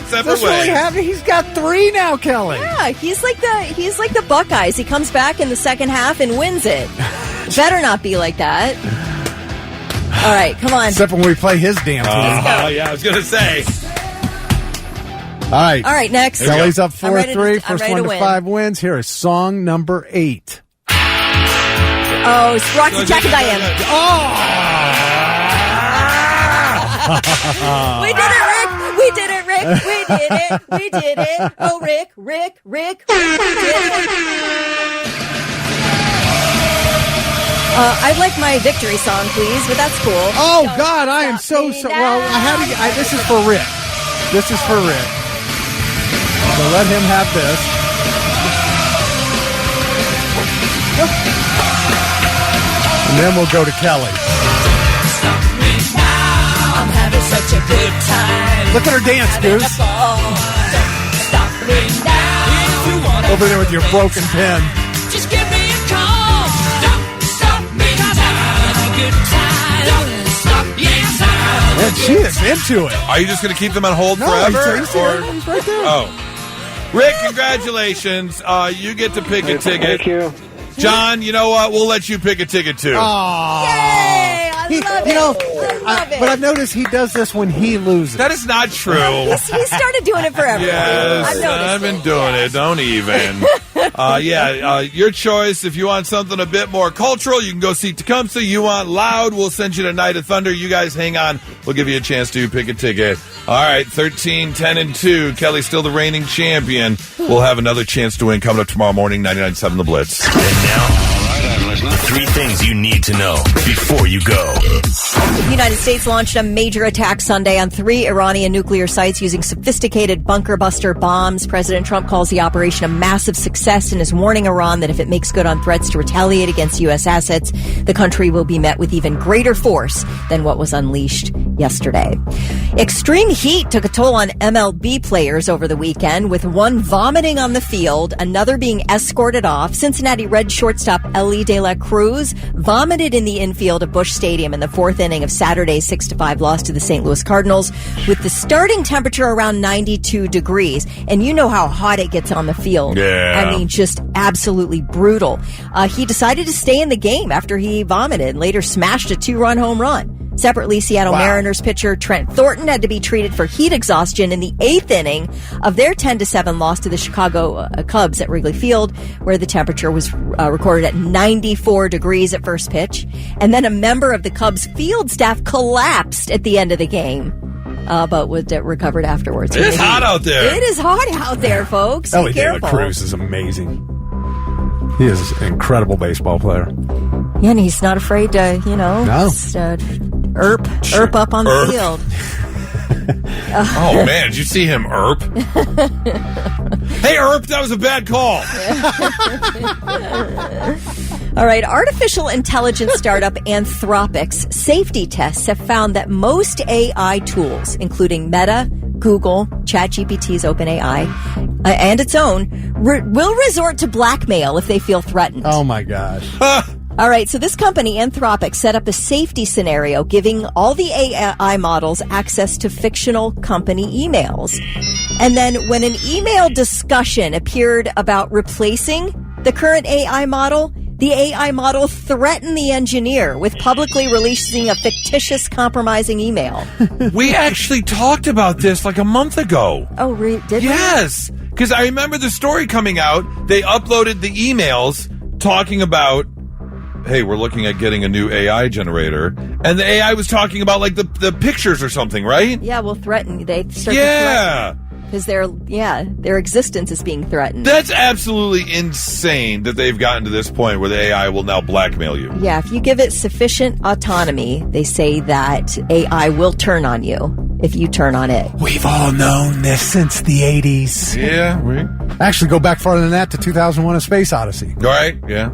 separate This really ways. happened. He's got 3 now, Kelly. Yeah, he's like the Buckeyes. He comes back in the second half and wins it. Better not be like that. All right, come on. Except when we play his damn team. Yeah, I was going to say. All right. All right, next. Kelly's up I'm ready 4-3. I'm First ready 1 to win. 5 wins. Here is song number 8. Oh, it's Roxy, Jack, and Diane. We did it, Rick. We did it, Rick. We did it. Oh, Rick. We did it. I'd like my victory song, please, but that's cool. Oh, God, I am so... Well, this is for Rick. This is for Rick. So let him have this. And then we'll go to Kelly. I'm having such a good time. Look at her dance, Goose. Over there with your broken pen. Just give me a call. Don't stop me. I'm having a good time. Don't stop. Yes, And she is into it. Are you just going to keep them on hold No, forever? he's here. He's right there. Oh. Rick, congratulations. You get to pick a ticket. Thank you. John, you know what? We'll let you pick a ticket, too. Yay! I love it. But I've noticed he does this when he loses. That is not true. He started doing it forever. Yes, I've been doing it. Don't even. Your choice. If you want something a bit more cultural, you can go see Tecumseh. You want loud, we'll send you to Night of Thunder. You guys hang on. We'll give you a chance to pick a ticket. All right, 13, 10, and 2. Kelly's still the reigning champion. We'll have another chance to win coming up tomorrow morning, 99.7 The Blitz. And now, all right, I'm listening. The 3 things you need to know before you go. The United States launched a major attack Sunday on 3 Iranian nuclear sites using sophisticated bunker buster bombs. President Trump calls the operation a massive success and is warning Iran that if it makes good on threats to retaliate against U.S. assets, the country will be met with even greater force than what was unleashed yesterday. Extreme heat took a toll on MLB players over the weekend, with one vomiting on the field, another being escorted off. Cincinnati Red shortstop Ellie De La Cruz vomited in the infield of Busch Stadium in the 4th inning of Saturday's 6-5 loss to the St. Louis Cardinals, with the starting temperature around 92 degrees. And you know how hot it gets on the field. Yeah. I mean, just absolutely brutal. He decided to stay in the game after he vomited and later smashed a 2-run home run. Separately, Seattle Mariners pitcher Trent Thornton had to be treated for heat exhaustion in the 8th inning of their 10-7 loss to the Chicago Cubs at Wrigley Field, where the temperature was recorded at 94 degrees at first pitch. And then a member of the Cubs field staff collapsed at the end of the game, but was recovered afterwards. It is hot out there. It is hot out there, folks. Be Ellie De La careful. Cruz is amazing. He is an incredible baseball player. Yeah, and he's not afraid to, just, erp up on the field. Oh, man, did you see him erp? Hey, erp, that was a bad call. All right, artificial intelligence startup Anthropic's safety tests have found that most AI tools, including Meta, Google, ChatGPT's OpenAI, and its own, will resort to blackmail if they feel threatened. Oh, my gosh. All right, so this company, Anthropic, set up a safety scenario giving all the AI models access to fictional company emails. And then when an email discussion appeared about replacing the current AI model, the AI model threatened the engineer with publicly releasing a fictitious compromising email. We actually talked about this like a month ago. Oh, did we? Yes, because I remember the story coming out. They uploaded the emails talking about, hey, we're looking at getting a new AI generator. And the AI was talking about, like, the pictures or something, right? Yeah, well, threaten. They start to threaten. Because their existence is being threatened. That's absolutely insane that they've gotten to this point where the AI will now blackmail you. Yeah, if you give it sufficient autonomy, they say that AI will turn on you if you turn on it. We've all known this since the 80s. Yeah. Actually, go back farther than that to 2001: A Space Odyssey. All right, yeah.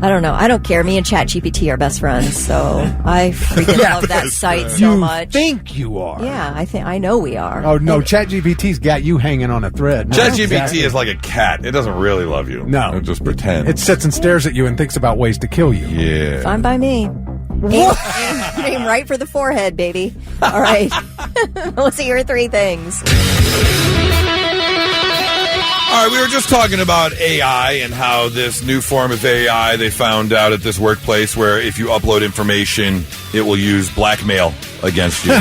I don't know. I don't care. Me and ChatGPT are best friends, so I freaking love that site so much. You think you are? Yeah, I know we are. Oh no, ChatGPT's got you hanging on a thread. No, ChatGPT is like a cat. It doesn't really love you. No, it just pretends. It sits and stares at you and thinks about ways to kill you. Yeah, fine by me. Aim right for the forehead, baby. All right, let's see your 3 things. All right, we were just talking about AI and how this new form of AI they found out at this workplace where if you upload information, it will use blackmail against you.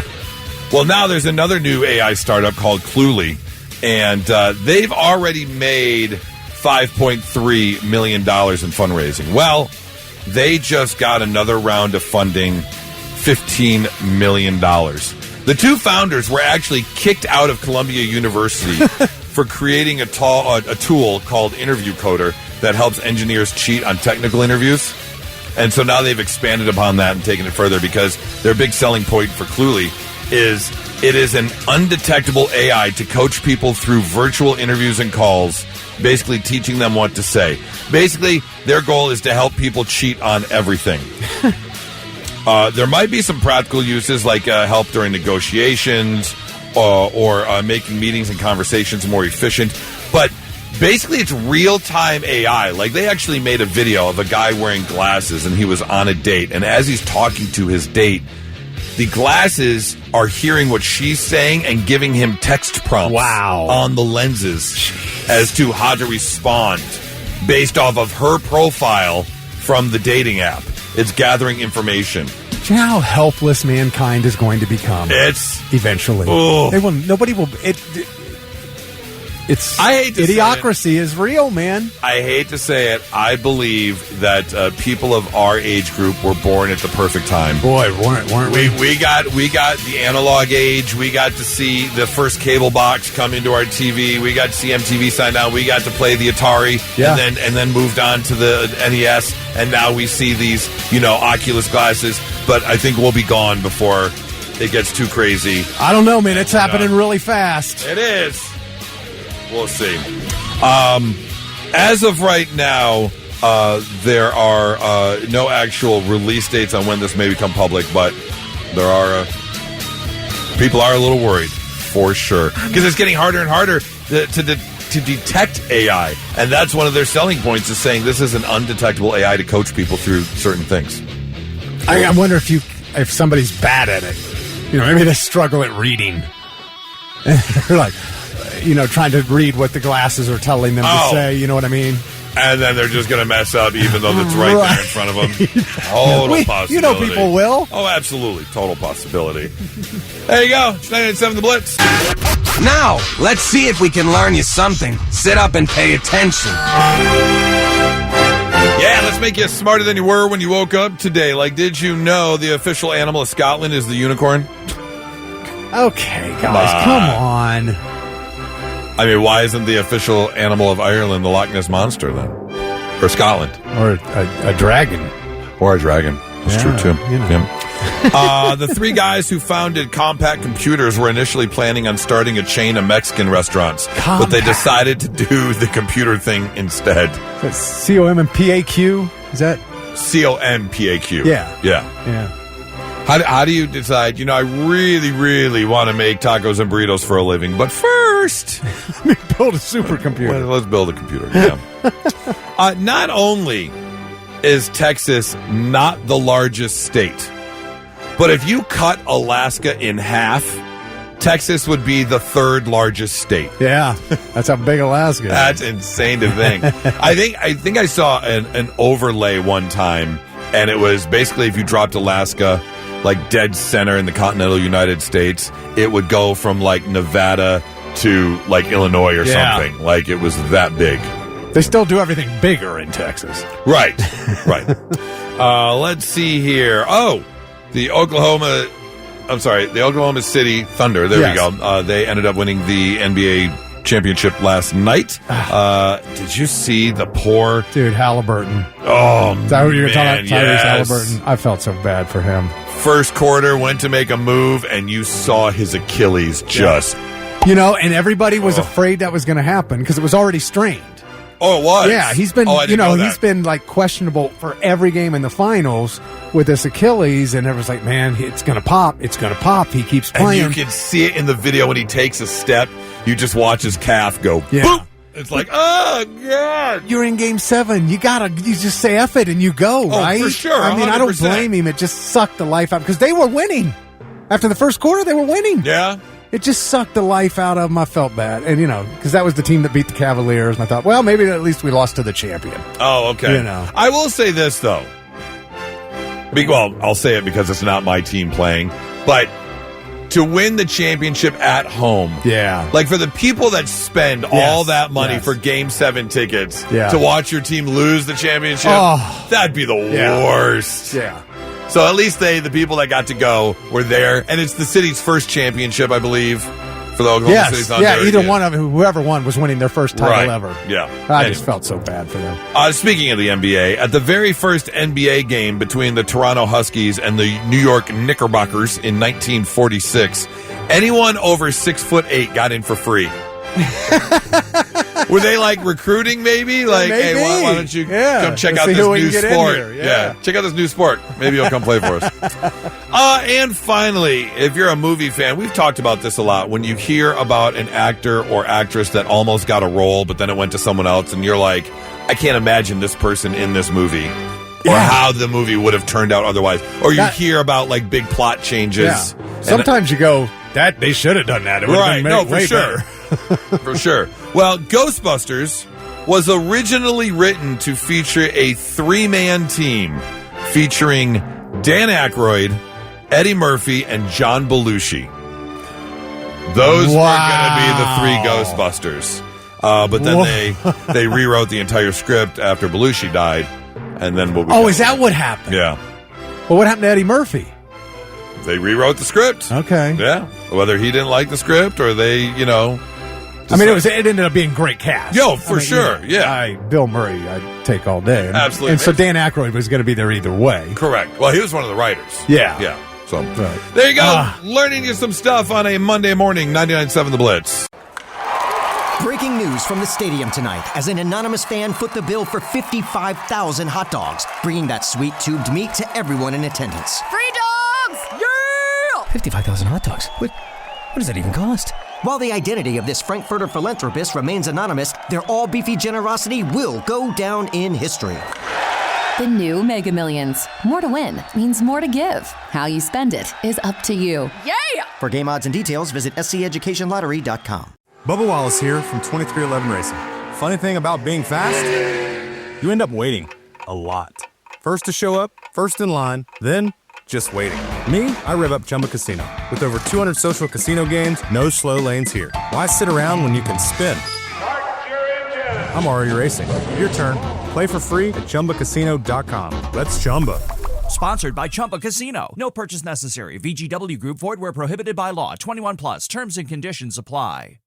Well, now there's another new AI startup called Cluely, and they've already made $5.3 million in fundraising. Well, they just got another round of funding, $15 million. The 2 founders were actually kicked out of Columbia University for creating a tool called Interview Coder that helps engineers cheat on technical interviews. And so now they've expanded upon that and taken it further because their big selling point for Cluely is it is an undetectable AI to coach people through virtual interviews and calls, basically teaching them what to say. Basically, their goal is to help people cheat on everything. There might be some practical uses like help during negotiations, or making meetings and conversations more efficient. But basically, it's real-time AI. Like, they actually made a video of a guy wearing glasses, and he was on a date. And as he's talking to his date, the glasses are hearing what she's saying and giving him text prompts on the lenses as to how to respond based off of her profile from the dating app. It's gathering information. Do you know how helpless mankind is going to become? It's eventually. Oh. Nobody will. Idiocracy is real, man. I hate to say it. I believe that people of our age group were born at the perfect time. Boy, weren't we? We got the analog age. We got to see the first cable box come into our TV. We got to see MTV sign out. We got to play the Atari, and then moved on to the NES. And now we see these, Oculus glasses. But I think we'll be gone before it gets too crazy. I don't know, man. It's happening really fast. It is. We'll see. As of right now, there are no actual release dates on when this may become public, but there are people are a little worried for sure because it's getting harder and harder to detect AI, and that's one of their selling points is saying this is an undetectable AI to coach people through certain things. I wonder if somebody's bad at it. Maybe they struggle at reading. They're like, trying to read what the glasses are telling them to say. You know what I mean? And then they're just going to mess up, even though it's right there in front of them. Total possibility. People will. Oh, absolutely. Total possibility. There you go. It's 987 The Blitz. Now, let's see if we can learn you something. Sit up and pay attention. Yeah, let's make you smarter than you were when you woke up today. Like, did you know the official animal of Scotland is the unicorn? Okay, guys, come on. I mean, why isn't the official animal of Ireland the Loch Ness Monster, then? Or Scotland? Or a dragon. Or a dragon. That's true, too. The three guys who founded Compact Computers were initially planning on starting a chain of Mexican restaurants, but they decided to do the computer thing instead. That's C-O-M-P-A-Q? Is that? C-O-M-P-A-Q. Yeah. How do you decide, I really, really want to make tacos and burritos for a living, but first... Let me build a supercomputer. Well, let's build a computer, yeah. Not only is Texas not the largest state, but if you cut Alaska in half, Texas would be the third largest state. Yeah, that's how big Alaska is. That's insane to think. I think I saw an overlay one time, and it was basically if you dropped Alaska like dead center in the continental United States, it would go from like Nevada to like Illinois or something. Like it was that big. They still do everything bigger in Texas. Right. Let's see here. Oh, the Oklahoma City Thunder. There we go. They ended up winning the NBA championship last night. Did you see the poor dude Halliburton? Oh, is that who you're talking about? Tyrese Halliburton. I felt so bad for him. First quarter, went to make a move, and you saw his Achilles just... and everybody was afraid that was going to happen because it was already strained. Oh, it was? Yeah, he's been, he's been like questionable for every game in the finals with this Achilles, and everyone's like, man, it's going to pop. It's going to pop. He keeps playing. And you can see it in the video when he takes a step. You just watch his calf go, boop. It's like, oh, God. You're in game 7. You just say F it and you go, right? For sure. I mean, 100%. I don't blame him. It just sucked the life out because they were winning. After the first quarter, they were winning. Yeah. It just sucked the life out of them. I felt bad. And, because that was the team that beat the Cavaliers. And I thought, well, maybe at least we lost to the champion. Oh, okay. I will say this, though. Well, I'll say it because it's not my team playing. But to win the championship at home. Yeah. Like for the people that spend all that money for Game 7 tickets to watch your team lose the championship, that'd be the worst. Yeah. So at least the people that got to go were there. And it's the city's first championship, I believe, for the Oklahoma City Thunder. Yeah, either one of them, whoever won, was winning their first title ever. Yeah. I just felt so bad for them. Speaking of the NBA, at the very first NBA game between the Toronto Huskies and the New York Knickerbockers in 1946, anyone over 6'8" got in for free. Were they like recruiting maybe? Like, maybe. Hey, why don't you come check out this new sport? Yeah, check out this new sport. Maybe you'll come play for us. And finally, if you're a movie fan, we've talked about this a lot. When you hear about an actor or actress that almost got a role, but then it went to someone else, and you're like, I can't imagine this person in this movie. Or how the movie would have turned out otherwise. Or you hear about like big plot changes. Yeah. Sometimes you go, that they should have done that. It would have been way better. For sure. Well, Ghostbusters was originally written to feature a 3-man team featuring Dan Aykroyd, Eddie Murphy, and John Belushi. Those were going to be the 3 Ghostbusters. But then they rewrote the entire script after Belushi died, and then is that what happened? Yeah. Well, what happened to Eddie Murphy? They rewrote the script. Okay. Yeah. Whether he didn't like the script or they, I mean, it ended up being a great cast. Yo, for sure. Bill Murray, I'd take all day. Absolutely. And so Dan Aykroyd was going to be there either way. Correct. Well, he was one of the writers. Yeah. Yeah. So there you go. Learning you some stuff on a Monday morning, 99.7 The Blitz. Breaking news from the stadium tonight as an anonymous fan foot the bill for 55,000 hot dogs, bringing that sweet tubed meat to everyone in attendance. Free dogs! Yeah! 55,000 hot dogs? What does that even cost? While the identity of this Frankfurter philanthropist remains anonymous, their all-beefy generosity will go down in history. The new Mega Millions. More to win means more to give. How you spend it is up to you. Yeah! For game odds and details, visit sceducationlottery.com. Bubba Wallace here from 2311 Racing. Funny thing about being fast, you end up waiting a lot. First to show up, first in line, then just waiting. Me, I rev up Chumba Casino. With over 200 social casino games, no slow lanes here. Why sit around when you can spin? I'm already racing. Your turn. Play for free at ChumbaCasino.com. Let's Chumba. Sponsored by Chumba Casino. No purchase necessary. VGW Group. Void where prohibited by law. 21 plus. Terms and conditions apply.